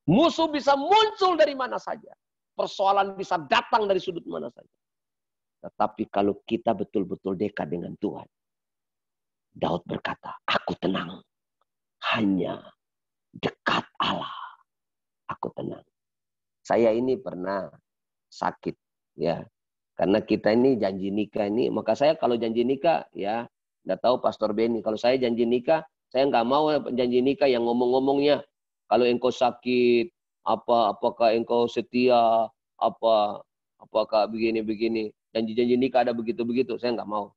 Musuh bisa muncul dari mana saja. Persoalan bisa datang dari sudut mana saja. Tetapi kalau kita betul-betul dekat dengan Tuhan. Daud berkata, aku tenang. Hanya dekat Allah. Aku tenang. Saya ini pernah sakit. Ya, karena kita ini janji nikah ini. Maka saya kalau janji nikah, ya, nggak tahu Pastor Benny. Kalau saya janji nikah, saya nggak mau janji nikah yang ngomong-ngomongnya. Kalau engkau sakit, apakah engkau setia, apakah begini-begini. Janji-janji nikah ada begitu-begitu, saya nggak mau.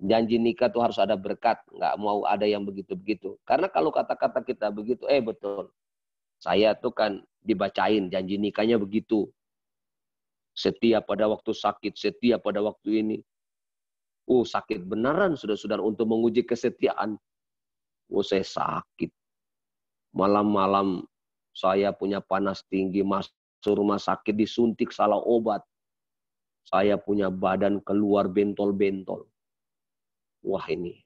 Janji nikah tuh harus ada berkat, nggak mau ada yang begitu-begitu. Karena kalau kata-kata kita begitu, betul. Saya tuh kan dibacain janji nikahnya begitu. Setia pada waktu sakit, setia pada waktu ini. Sakit beneran saudara-saudara untuk menguji kesetiaan. Saya sakit. Malam-malam saya punya panas tinggi, masuk rumah sakit, disuntik salah obat. Saya punya badan keluar bentol-bentol. Wah ini,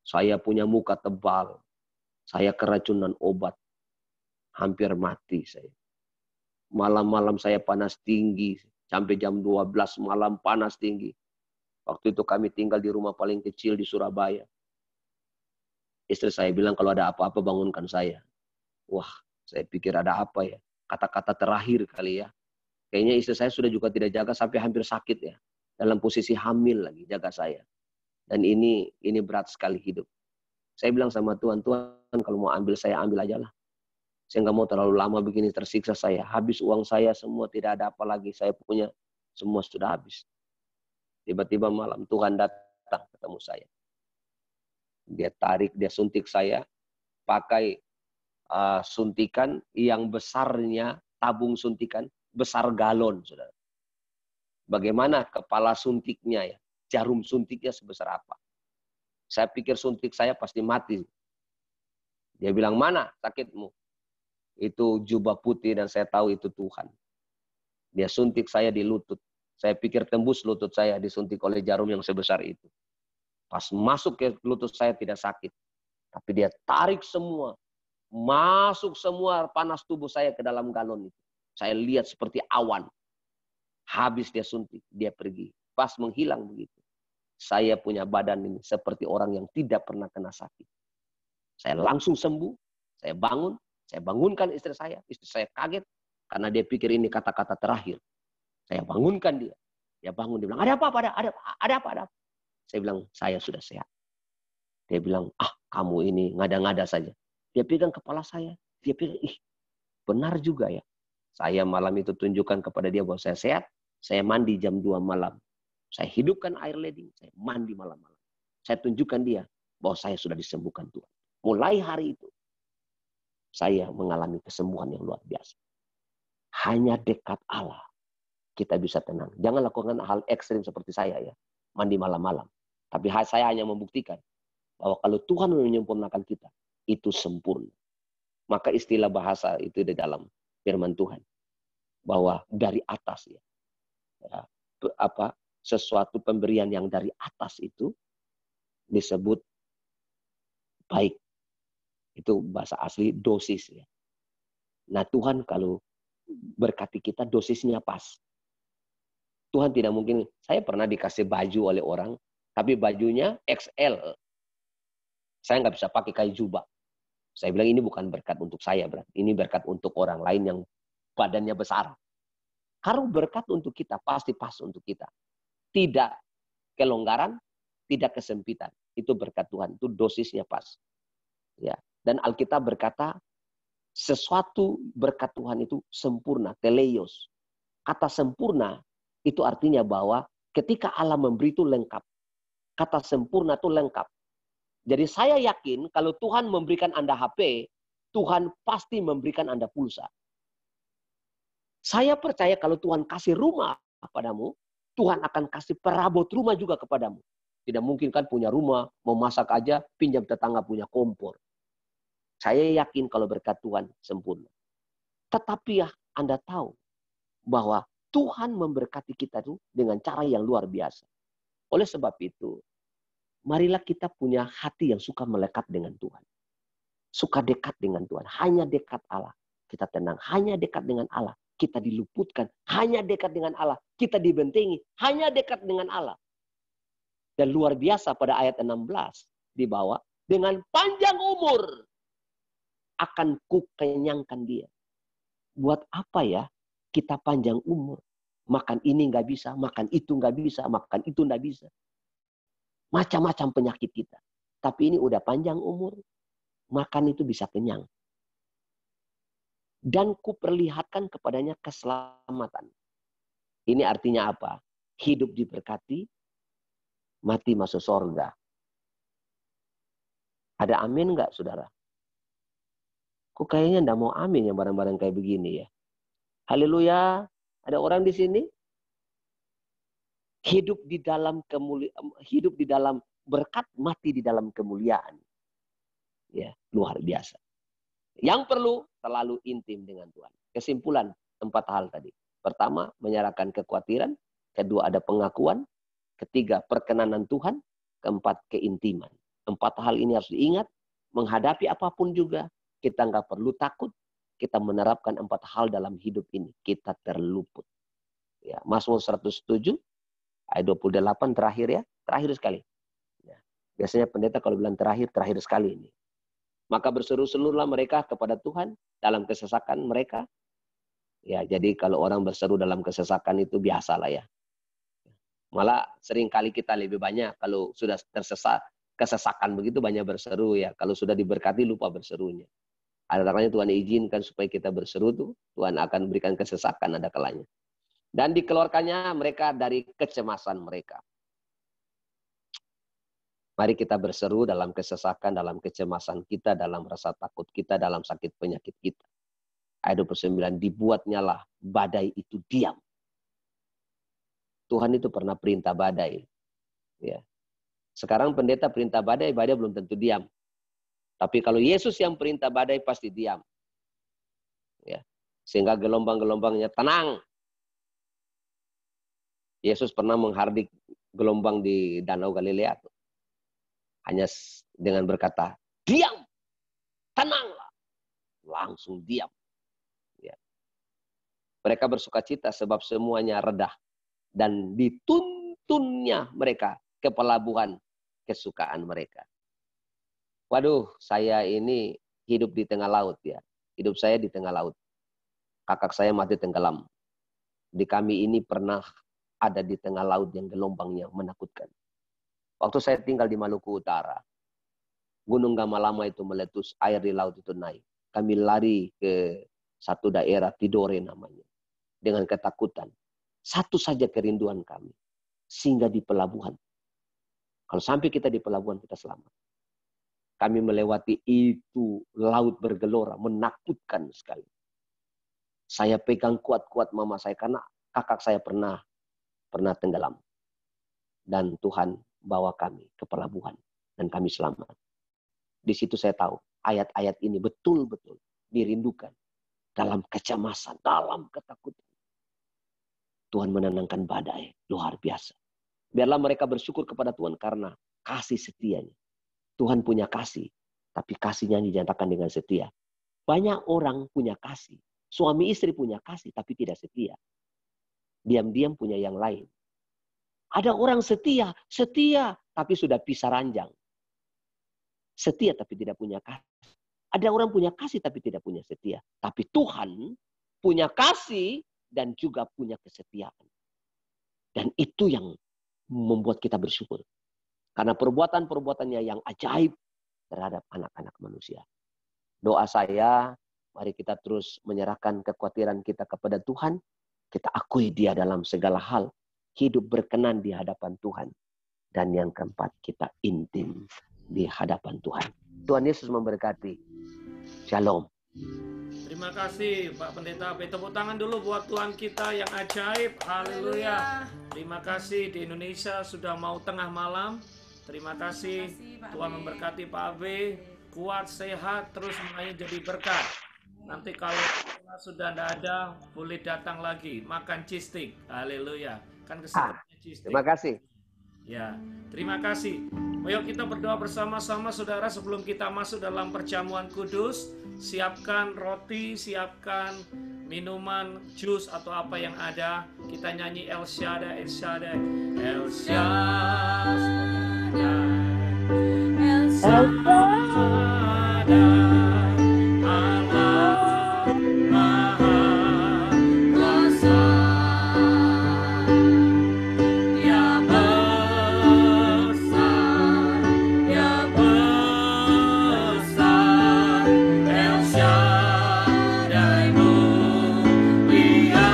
saya punya muka tebal. Saya keracunan obat. Hampir mati saya. Malam-malam saya panas tinggi. Sampai jam 12 malam panas tinggi. Waktu itu kami tinggal di rumah paling kecil di Surabaya. Istri saya bilang kalau ada apa-apa bangunkan saya. Wah, saya pikir ada apa ya. Kata-kata terakhir kali ya. Kayaknya istri saya sudah juga tidak jaga sampai hampir sakit ya. Dalam posisi hamil lagi jaga saya. Dan ini berat sekali hidup. Saya bilang sama Tuhan, Tuhan kalau mau ambil saya ambil aja lah. Saya nggak mau terlalu lama begini tersiksa saya. Habis uang saya semua tidak ada apa lagi. Saya punya semua sudah habis. Tiba-tiba malam Tuhan datang ketemu saya. Dia tarik, dia suntik saya. Pakai suntikan yang besarnya, tabung suntikan, besar galon, saudara. Bagaimana kepala suntiknya ya? Jarum suntiknya sebesar apa? Saya pikir suntik saya pasti mati. Dia bilang, mana sakitmu? Itu jubah putih dan saya tahu itu Tuhan. Dia suntik saya di lutut. Saya pikir tembus lutut saya disuntik oleh jarum yang sebesar itu. Pas masuk ke lutut saya tidak sakit. Tapi dia tarik semua. Masuk semua panas tubuh saya ke dalam galon itu. Saya lihat seperti awan. Habis dia suntik, dia pergi. Pas menghilang begitu. Saya punya badan ini seperti orang yang tidak pernah kena sakit. Saya langsung sembuh, saya bangun, saya bangunkan istri saya. Istri saya kaget karena dia pikir ini kata-kata terakhir. Saya bangunkan dia. Dia bangun, dia bilang, ada apa? Ada apa? Saya bilang, saya sudah sehat. Dia bilang, kamu ini ngada-ngada saja. Dia pegang kepala saya. Dia pikir, benar juga ya. Saya malam itu tunjukkan kepada dia bahwa saya sehat. Saya mandi jam 2 malam. Saya hidupkan air leding. Saya mandi malam-malam. Saya tunjukkan dia bahwa saya sudah disembuhkan Tuhan. Mulai hari itu, saya mengalami kesembuhan yang luar biasa. Hanya dekat Allah kita bisa tenang. Jangan lakukan hal ekstrim seperti saya ya. Mandi malam-malam. Tapi saya hanya membuktikan bahwa kalau Tuhan menyempurnakan kita, itu sempurna. Maka istilah bahasa itu di dalam firman Tuhan. Bahwa dari atas ya. Sesuatu pemberian yang dari atas itu disebut baik. Itu bahasa asli dosis ya. Nah Tuhan kalau berkati kita dosisnya pas. Tuhan tidak mungkin, saya pernah dikasih baju oleh orang, tapi bajunya XL. Saya nggak bisa pakai kayak jubah. Saya bilang ini bukan berkat untuk saya, berarti ini berkat untuk orang lain yang badannya besar. Kalau berkat untuk kita, pasti pas untuk kita. Tidak kelonggaran, tidak kesempitan. Itu berkat Tuhan, itu dosisnya pas. Ya. Dan Alkitab berkata, sesuatu berkat Tuhan itu sempurna, teleios. Kata sempurna, itu artinya bahwa ketika Allah memberi itu lengkap. Kata sempurna itu lengkap. Jadi saya yakin kalau Tuhan memberikan Anda HP, Tuhan pasti memberikan Anda pulsa. Saya percaya kalau Tuhan kasih rumah padamu, Tuhan akan kasih perabot rumah juga kepadamu. Tidak mungkin kan punya rumah, mau masak aja, pinjam tetangga punya kompor. Saya yakin kalau berkat Tuhan sempurna. Tetapi ya Anda tahu bahwa Tuhan memberkati kita itu dengan cara yang luar biasa. Oleh sebab itu, marilah kita punya hati yang suka melekat dengan Tuhan. Suka dekat dengan Tuhan. Hanya dekat Allah, kita tenang. Hanya dekat dengan Allah, kita diluputkan. Hanya dekat dengan Allah, kita dibentengi. Hanya dekat dengan Allah. Dan luar biasa pada ayat 16 dibawa, dengan panjang umur akan kukenyangkan dia. Buat apa ya kita panjang umur? Makan ini nggak bisa, makan itu nggak bisa, makan itu nggak bisa. Macam-macam penyakit kita. Tapi ini udah panjang umur, makan itu bisa kenyang. Dan kuperlihatkan kepadanya keselamatan. Ini artinya apa? Hidup diberkati, mati masuk surga. Ada amin nggak, saudara? Kok kayaknya nggak mau amin yang barang-barang kayak begini ya? Haleluya. Ada orang di sini? Hidup di dalam berkat, mati di dalam kemuliaan. Ya, luar biasa. Yang perlu terlalu intim dengan Tuhan. Kesimpulan 4 hal tadi. Pertama, menyerahkan kekhawatiran. kedua ada pengakuan, ketiga perkenanan Tuhan, keempat keintiman. 4 hal ini harus diingat, menghadapi apapun juga, kita nggak perlu takut, kita menerapkan 4 hal dalam hidup ini, kita terluput. Ya, Mazmur 107, ayat 28 terakhir ya, terakhir sekali. Ya, biasanya pendeta kalau bilang terakhir sekali ini. Maka berseru-serulah mereka kepada Tuhan dalam kesesakan mereka. Ya, jadi kalau orang berseru dalam kesesakan itu biasalah ya. Malah seringkali kita lebih banyak kalau sudah tersesat, kesesakan begitu banyak berseru ya. Kalau sudah diberkati lupa berserunya. Ada kalanya Tuhan izinkan supaya kita berseru tuh, Tuhan akan berikan kesesakan ada kalanya. Dan dikeluarkannya mereka dari kecemasan mereka. Mari kita berseru dalam kesesakan, dalam kecemasan kita, dalam rasa takut kita, dalam sakit penyakit kita. Ayat 29, dibuatnyalah badai itu diam. Tuhan itu pernah perintah badai. Ya. Sekarang pendeta perintah badai, badai belum tentu diam. Tapi kalau Yesus yang perintah badai pasti diam. Ya. Sehingga gelombang-gelombangnya tenang. Yesus pernah menghardik gelombang di Danau Galilea. Hanya dengan berkata, diam, tenanglah. Langsung diam. Ya. Mereka bersukacita sebab semuanya redah. Dan dituntunnya mereka ke pelabuhan kesukaan mereka. Waduh, saya ini hidup di tengah laut ya. Hidup saya di tengah laut. Kakak saya mati tenggelam. Di kami ini pernah ada di tengah laut yang gelombangnya menakutkan. Waktu saya tinggal di Maluku Utara, Gunung Gamalama itu meletus, air di laut itu naik. Kami lari ke satu daerah, Tidore namanya. Dengan ketakutan. Satu saja kerinduan kami. Singgah di pelabuhan. Kalau sampai kita di pelabuhan, kita selamat. Kami melewati itu, laut bergelora, menakutkan sekali. Saya pegang kuat-kuat mama saya, karena kakak saya pernah tenggelam. Dan Tuhan bawa kami ke pelabuhan. Dan kami selamat. Di situ saya tahu, ayat-ayat ini betul-betul dirindukan. Dalam kecemasan, dalam ketakutan. Tuhan menenangkan badai, luar biasa. Biarlah mereka bersyukur kepada Tuhan karena kasih setianya. Tuhan punya kasih, tapi kasihnya dinyatakan dengan setia. Banyak orang punya kasih. Suami istri punya kasih, tapi tidak setia. Diam-diam punya yang lain. Ada orang setia, tapi sudah pisah ranjang. Setia tapi tidak punya kasih. Ada orang punya kasih tapi tidak punya setia. Tapi Tuhan punya kasih dan juga punya kesetiaan. Dan itu yang membuat kita bersyukur. Karena perbuatan-perbuatannya yang ajaib terhadap anak-anak manusia. Doa saya, mari kita terus menyerahkan kekhawatiran kita kepada Tuhan. Kita akui Dia dalam segala hal. Hidup berkenan di hadapan Tuhan. Dan yang keempat, kita intim di hadapan Tuhan. Tuhan Yesus memberkati. Shalom. Terima kasih Pak Pendeta. Tepuk tangan dulu buat Tuhan kita yang ajaib. Haleluya. Terima kasih di Indonesia sudah mau tengah malam. Terima kasih Tuhan memberkati Pak Abe. Kuat, sehat, terus mulai jadi berkat. Nanti kalau sudah tidak ada, boleh datang lagi. Makan cheese stick. Haleluya. Kan kesempatannya cheese stick. Terima kasih. Ya, terima kasih. Ayo kita berdoa bersama-sama saudara sebelum kita masuk dalam perjamuan kudus. Siapkan roti, siapkan minuman, jus atau apa yang ada. Kita nyanyi El Shaddai, El Shaddai, El Shaddai, El Shaddai, Allah Maha Kuasa. Dia besar, Dia besar, El Shaddai mulia.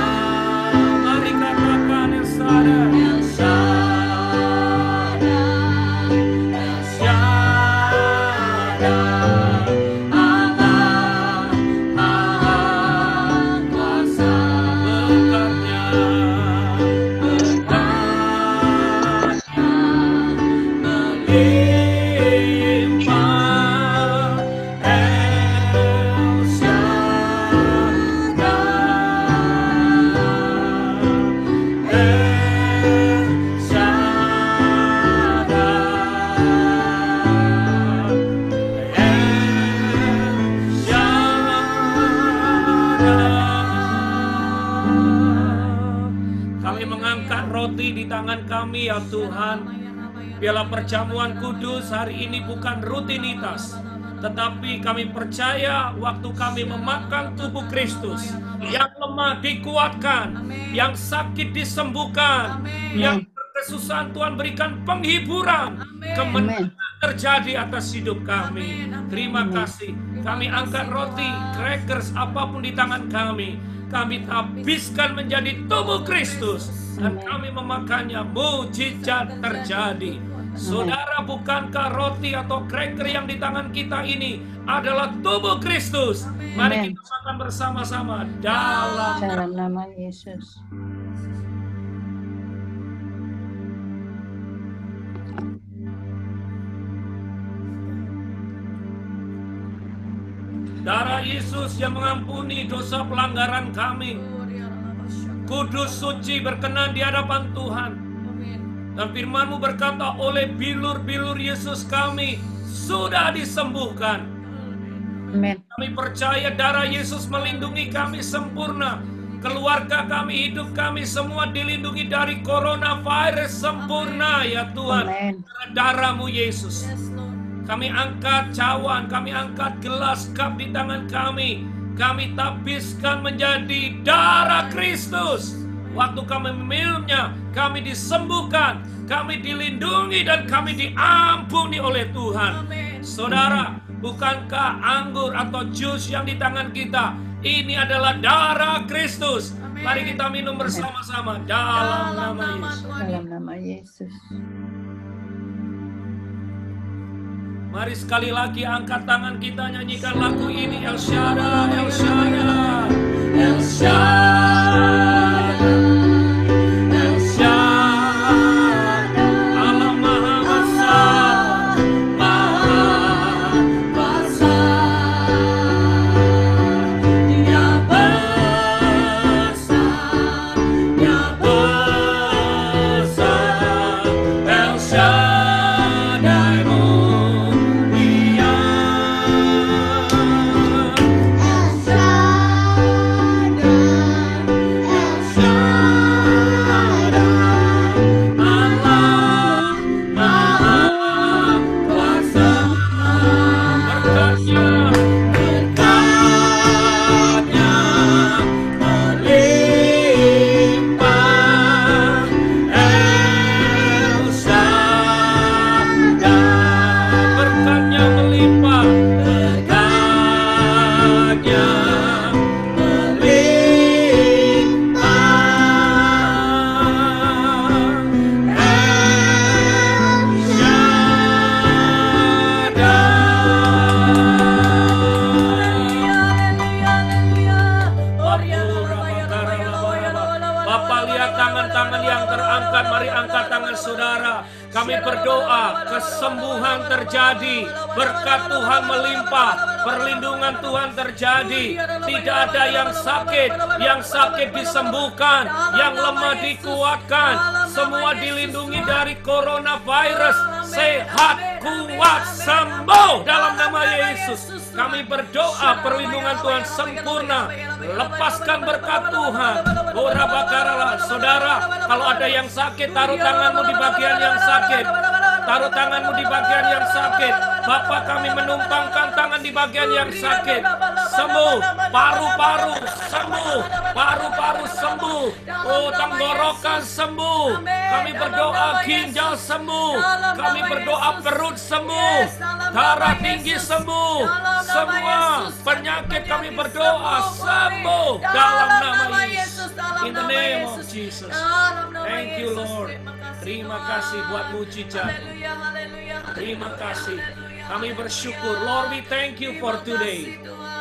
Mari katakan El Shaddai, El Shaddai, El Shaddai. Kami mengangkat roti di tangan kami ya Tuhan. Biarlah perjamuan kudus hari ini bukan rutinitas, tetapi kami percaya waktu kami memakan tubuh Kristus, yang lemah dikuatkan, yang sakit disembuhkan, yang kesusahan Tuhan berikan penghiburan, kemenangan terjadi atas hidup kami. Terima kasih. Kami angkat roti, crackers, apapun di tangan kami habiskan menjadi tubuh Kristus, dan kami memakannya, mujizat terjadi. Saudara, bukankah roti atau cracker yang di tangan kita ini adalah tubuh Kristus? Mari kita makan bersama-sama dalam nama Yesus. Darah Yesus yang mengampuni dosa pelanggaran kami, kudus, suci, berkenan di hadapan Tuhan. Dan firman-Mu berkata, oleh bilur-bilur Yesus kami sudah disembuhkan. Amin. Kami percaya darah Yesus melindungi kami sempurna. Keluarga kami, hidup kami semua dilindungi dari coronavirus sempurna ya Tuhan. Karena darah-Mu Yesus. Kami angkat cawan, kami angkat gelas cup di tangan kami. Kami tabiskan menjadi darah Kristus. Waktu kami meminumnya, kami disembuhkan, kami dilindungi, dan kami diampuni oleh Tuhan. Saudara, bukankah anggur atau jus yang di tangan kita ini adalah darah Kristus? Mari kita minum bersama-sama dalam nama Yesus. Dalam nama Yesus. Mari sekali lagi angkat tangan kita, nyanyikan lagu ini. El Shaddai, El Shaddai, El Shaddai. Kesembuhan terjadi, berkat Tuhan melimpah, perlindungan Tuhan terjadi. Tidak ada yang sakit disembuhkan, yang lemah dikuatkan, semua dilindungi dari coronavirus. Sehat, kuat, sembuh dalam nama Yesus. Kami berdoa perlindungan Tuhan sempurna, lepaskan berkat Tuhan. Ora bakarala, saudara, kalau ada yang sakit, taruh tanganmu di bagian yang sakit. Taruh tanganmu di bagian yang sakit. Bapa, kami menumpangkan tangan di bagian yang sakit. Sembuh. Paru-paru sembuh. Paru-paru sembuh. Oh, tenggorokan sembuh. Kami berdoa ginjal sembuh. Kami berdoa perut sembuh. Darah tinggi sembuh. Semua penyakit kami berdoa sembuh dalam nama Yesus. In the name of Jesus. Thank you, Lord. Terima kasih buat mujizat. Terima kasih. Kami bersyukur. Lord, we thank you for today.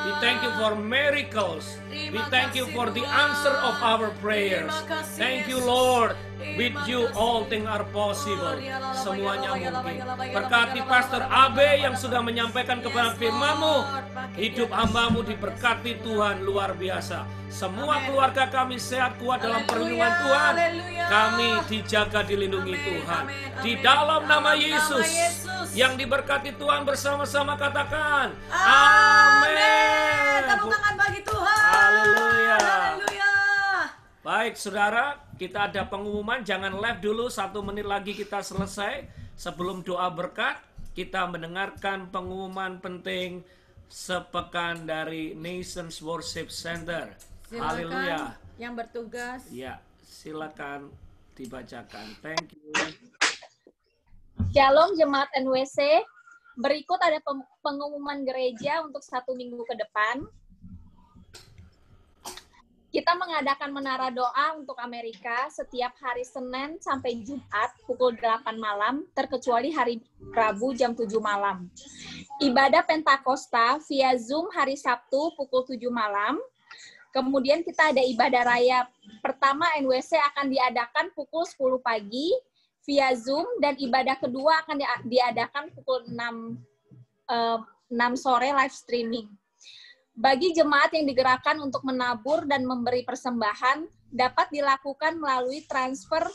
We thank you for miracles. We thank you for the answer of our prayers. Thank you, Lord. With you all things are possible. Semuanya mungkin. Berkati Pastor Abe yang sudah menyampaikan kepada firman-Mu. Hidup hamba-Mu diberkati Tuhan luar biasa. Semua keluarga kami sehat kuat dalam perlindungan Tuhan. Kami dijaga dilindungi Tuhan. Di dalam nama Yesus yang diberkati Tuhan bersama-sama katakan amin. Tepuk tangan bagi Tuhan. Haleluya. Baik saudara, kita ada pengumuman, jangan live dulu, 1 menit lagi kita selesai. Sebelum doa berkat, kita mendengarkan pengumuman penting sepekan dari Nations Worship Center. Haleluya. Silakan yang bertugas. Ya, silakan dibacakan. Thank you. Shalom Jemaat NWC. Berikut ada pengumuman gereja untuk 1 minggu ke depan. Kita mengadakan menara doa untuk Amerika setiap hari Senin sampai Jumat pukul 8 malam, terkecuali hari Rabu jam 7 malam. Ibadah Pentakosta via Zoom hari Sabtu pukul 7 malam. Kemudian kita ada ibadah raya pertama NWC akan diadakan pukul 10 pagi via Zoom, dan ibadah kedua akan diadakan pukul 6 sore live streaming. Bagi jemaat yang digerakkan untuk menabur dan memberi persembahan, dapat dilakukan melalui transfer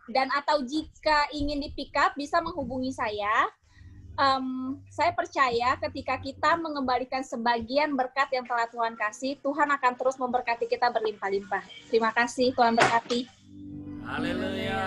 dan atau jika ingin di-pick up bisa menghubungi saya. Saya percaya ketika kita mengembalikan sebagian berkat yang telah Tuhan kasih, Tuhan akan terus memberkati kita berlimpah-limpah. Terima kasih, Tuhan berkati. Haleluya.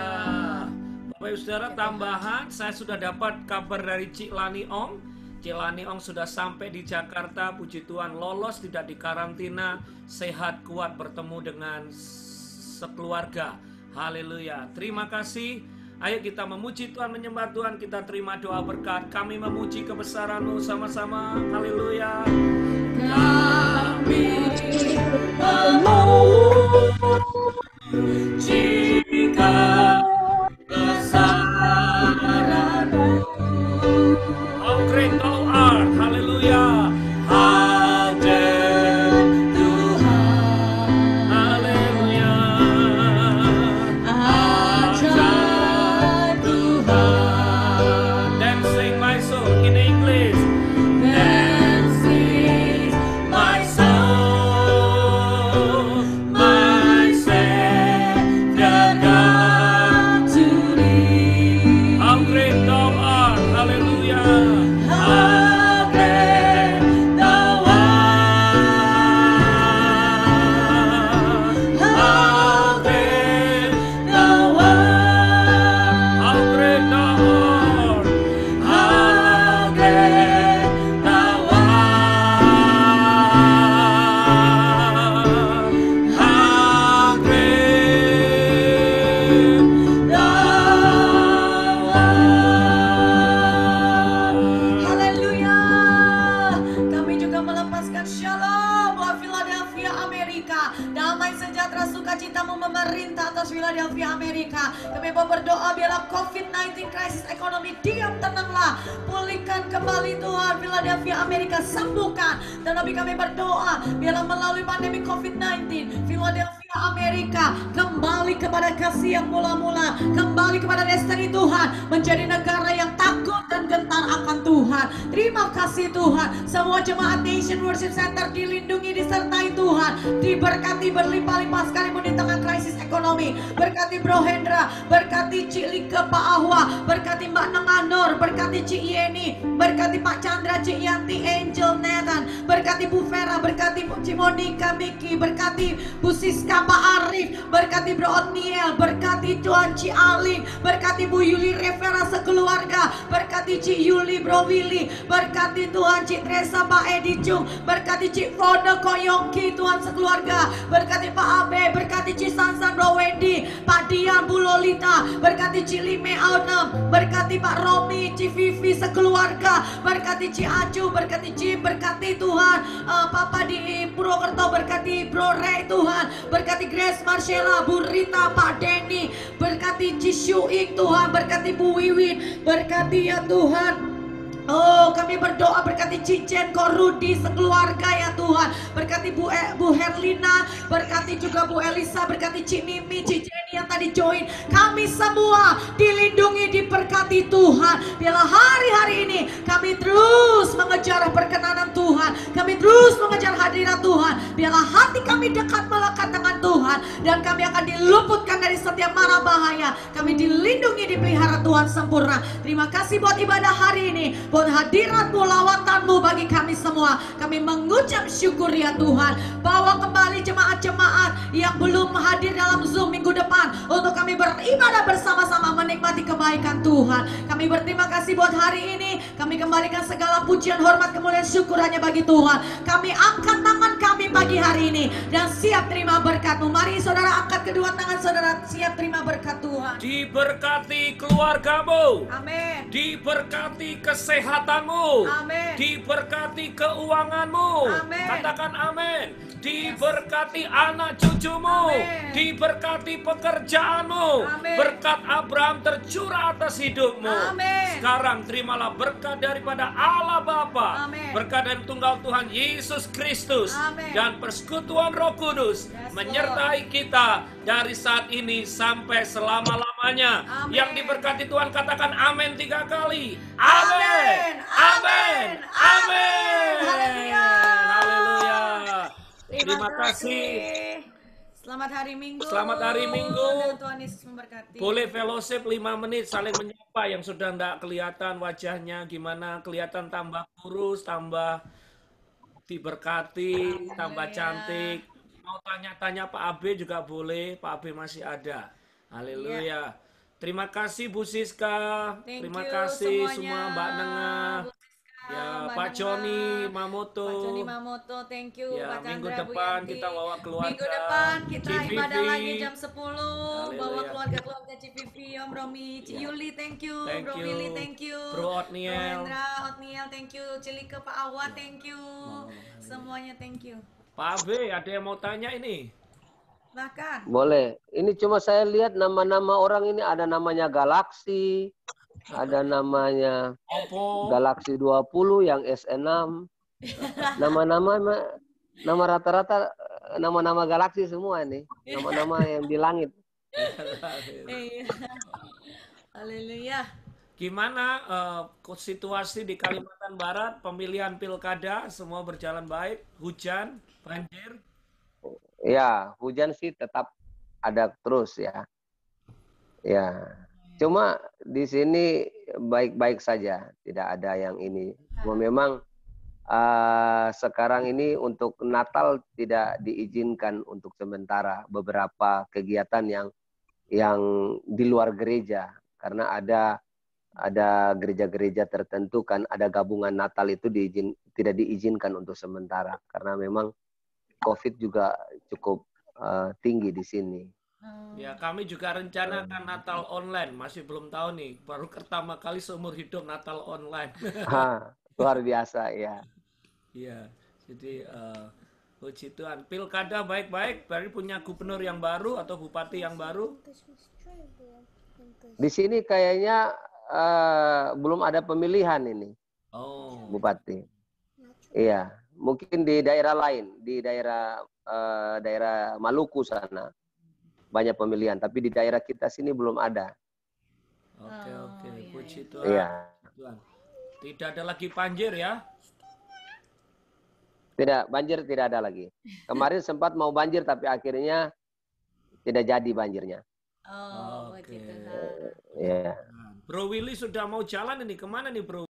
Bapak Ibu Saudara, tambahan, saya sudah dapat kabar dari Cik Lani Ong. Cik Lani Ong sudah sampai di Jakarta, puji Tuhan, lolos, tidak dikarantina, sehat, kuat, bertemu dengan sekeluarga. Haleluya. Terima kasih. Ayo kita memuji Tuhan, menyembah Tuhan, kita terima doa berkat. Kami memuji kebesaran-Mu sama-sama. Haleluya. Kami jika besaran-Mu, how great Thou art, haleluya. Ajaib Tuhan, haleluya. Ajaib Tuhan. Then sing my soul in English. Then sing my soul, my Savior God to Thee. How great Thou art, haleluya. How great Thou art. How great Thou art. How great Thou art. How great Thou art. How great Thou art. Haleluya. Kami juga melepaskan shalom buat Philadelphia, Amerika. Damai sejahtera sukacitamu memerintah atas Philadelphia, Amerika. Kami mau berdoa biarlah COVID-19 krisis ekonomi diam, tenanglah. Pulihkan kembali Tuhan Philadelphia, Amerika, sembuhkan. Dan lebih kami berdoa biarlah melalui pandemi COVID-19 Philadelphia, Amerika kembali kepada kasih yang mula-mula, kembali kepada destiny Tuhan, menjadi negara yang takut dan gentar akan Tuhan. Terima kasih Tuhan. Semua jemaat Nation Worship Center dilindungi, disertai Tuhan, diberkati berlimpah-limpah sekalipun di tengah krisis ekonomi. Berkati Bro Hendra, berkati Cik Like, Pak Ahwa, berkati Mbak Nenganur, berkati Cik Yeni, berkati Pak Chandra, Cik Yanti, Angel, Nathan, berkati Bu Vera, berkati Cik Monica, Miki, berkati Bu Siska, Pak Arif, berkati Bro Otniel, berkati Tuan Cik Alin, berkati Bu Yuli Revera sekeluarga, berkati Cik Yuli, Bro Willy, berkati Tuhan Cik Teresa, Pak Edi Chung, berkati Cik Fode Koyongki, Tuhan sekeluarga, berkati Pak Abe, berkati Cik Sansan, Bro Wendy, Pak Dian, Bu Lolita, berkati Cik Lime Aunem, berkati Pak Romi, Cik Vivi sekeluarga, berkati Cik Acu, berkati Cik, berkati Tuhan Papa di Purwokerto, berkati Bro Ray Tuhan, berkati Grace Marcella, Bu Rita, Pak Denny, berkati Cik Syuik Tuhan, berkati Bu Wiwin, berkati ya Tuhan. Oh, kami berdoa berkati Cijen, Korudi sekeluarga ya Tuhan. Berkati Bu Herlina, berkati juga Bu Elisa, berkati Cik Mimi, Cik Jenny yang tadi join. Kami semua dilindungi, diberkati Tuhan. Biarlah hari-hari ini kami terus mengejar perkenanan Tuhan. Kami terus mengejar hadirat Tuhan. Biarlah hati kami dekat melekat dengan Tuhan. Tuhan. Dan kami akan diluputkan dari setiap mara bahaya. Kami dilindungi, dipelihara Tuhan sempurna. Terima kasih buat ibadah hari ini, buat hadirat-Mu, lawatan-Mu bagi kami semua. Kami mengucap syukur ya Tuhan. Bawa kembali jemaat-jemaat yang belum hadir dalam Zoom minggu depan untuk kami beribadah bersama-sama menikmati kebaikan Tuhan. Kami berterima kasih buat hari ini. Kami kembalikan segala pujian, hormat, kemuliaan, syukur hanya bagi Tuhan. Kami angkat tangan kami pagi hari ini dan siap terima berkat-Mu. Mari saudara angkat kedua tangan saudara, siap terima berkat Tuhan. Diberkati keluargamu. Amin. Diberkati kesehatanmu. Amin. Diberkati keuanganmu. Amin. Katakan amin. Diberkati anak cucumu. Amin. Diberkati pekerjaanmu. Amin. Berkat Abraham tercurah atas hidupmu. Amin. Sekarang terimalah berkat daripada Allah Bapa. Amin. Berkat dari tunggal Tuhan Yesus Kristus. Amin. Dan persekutuan Roh Kudus Yes, menyertai kita dari saat ini sampai selama-lamanya. Amin. Yang diberkati Tuhan katakan amin 3 kali. Amin. Amin. Amin. Amin. Haleluya. Haleluya. Terima kasih. Selamat hari Minggu. Selamat hari Minggu. Dan Tuhan Yesus memberkati. Boleh fellowship 5 menit saling menyapa yang sudah tidak kelihatan wajahnya gimana, kelihatan tambah kurus, tambah diberkati, tambah cantik. Mau tanya-tanya Pak Abe juga boleh, Pak Abe masih ada. Haleluya. Terima kasih Bu Siska, Thank terima you kasih semuanya. semua Mbak Nengah. Bu Siska, Ya, Mbak Pak Nengah, Joni Mamoto. Pak Joni Mamoto, thank you. Ya, Pak minggu Chandra, Bu depan Yanti. kita bawa keluarga. Minggu depan kita Civivi. ibadah lagi jam 10. Bawa Haleluya. keluarga-keluarga Civivi, Om Romi, Ci Ya. Yuli, thank you. Thank Bro you. Willy, thank you. Bro Otniel. Hendra, Otniel, thank you. Cilike, Pak Awa, thank you. Semuanya thank you. Pak Abe, ada yang mau tanya ini? Bahkan Boleh. Ini cuma saya lihat nama-nama orang ini, ada namanya Galaxy, ada namanya Oppo. Galaxy 20 yang S6. Nama rata-rata nama-nama Galaxy semua ini. Nama-nama yang di langit. iya. Haleluya. Gimana situasi di Kalimantan Barat, pemilihan pilkada, semua berjalan baik? Hujan, banjir? Ya, hujan sih tetap ada terus ya. Ya, cuma di sini baik-baik saja, tidak ada yang ini. Cuma memang sekarang ini untuk Natal tidak diizinkan untuk sementara beberapa kegiatan yang di luar gereja, karena ada gereja-gereja tertentu kan ada gabungan Natal itu tidak diizinkan untuk sementara karena memang COVID juga cukup tinggi di sini. Ya, kami juga rencanakan Natal online, masih belum tahu nih, baru pertama kali seumur hidup Natal online. Luar biasa ya. Iya, jadi puji Tuhan. Pilkada baik-baik, berarti punya gubernur yang baru atau bupati yang baru? Di sini kayaknya belum ada pemilihan ini, bupati. Iya. Mungkin di daerah lain, di daerah Maluku sana banyak pemilihan, tapi di daerah kita sini belum ada. Oke, puji Tuhan. Iya. Tuhan. Tidak ada lagi banjir ya? Tidak, banjir tidak ada lagi. Kemarin sempat mau banjir tapi akhirnya tidak jadi banjirnya. Oh, Oke. puji Tuhan. Iya. Bro Willy sudah mau jalan ini, kemana nih Bro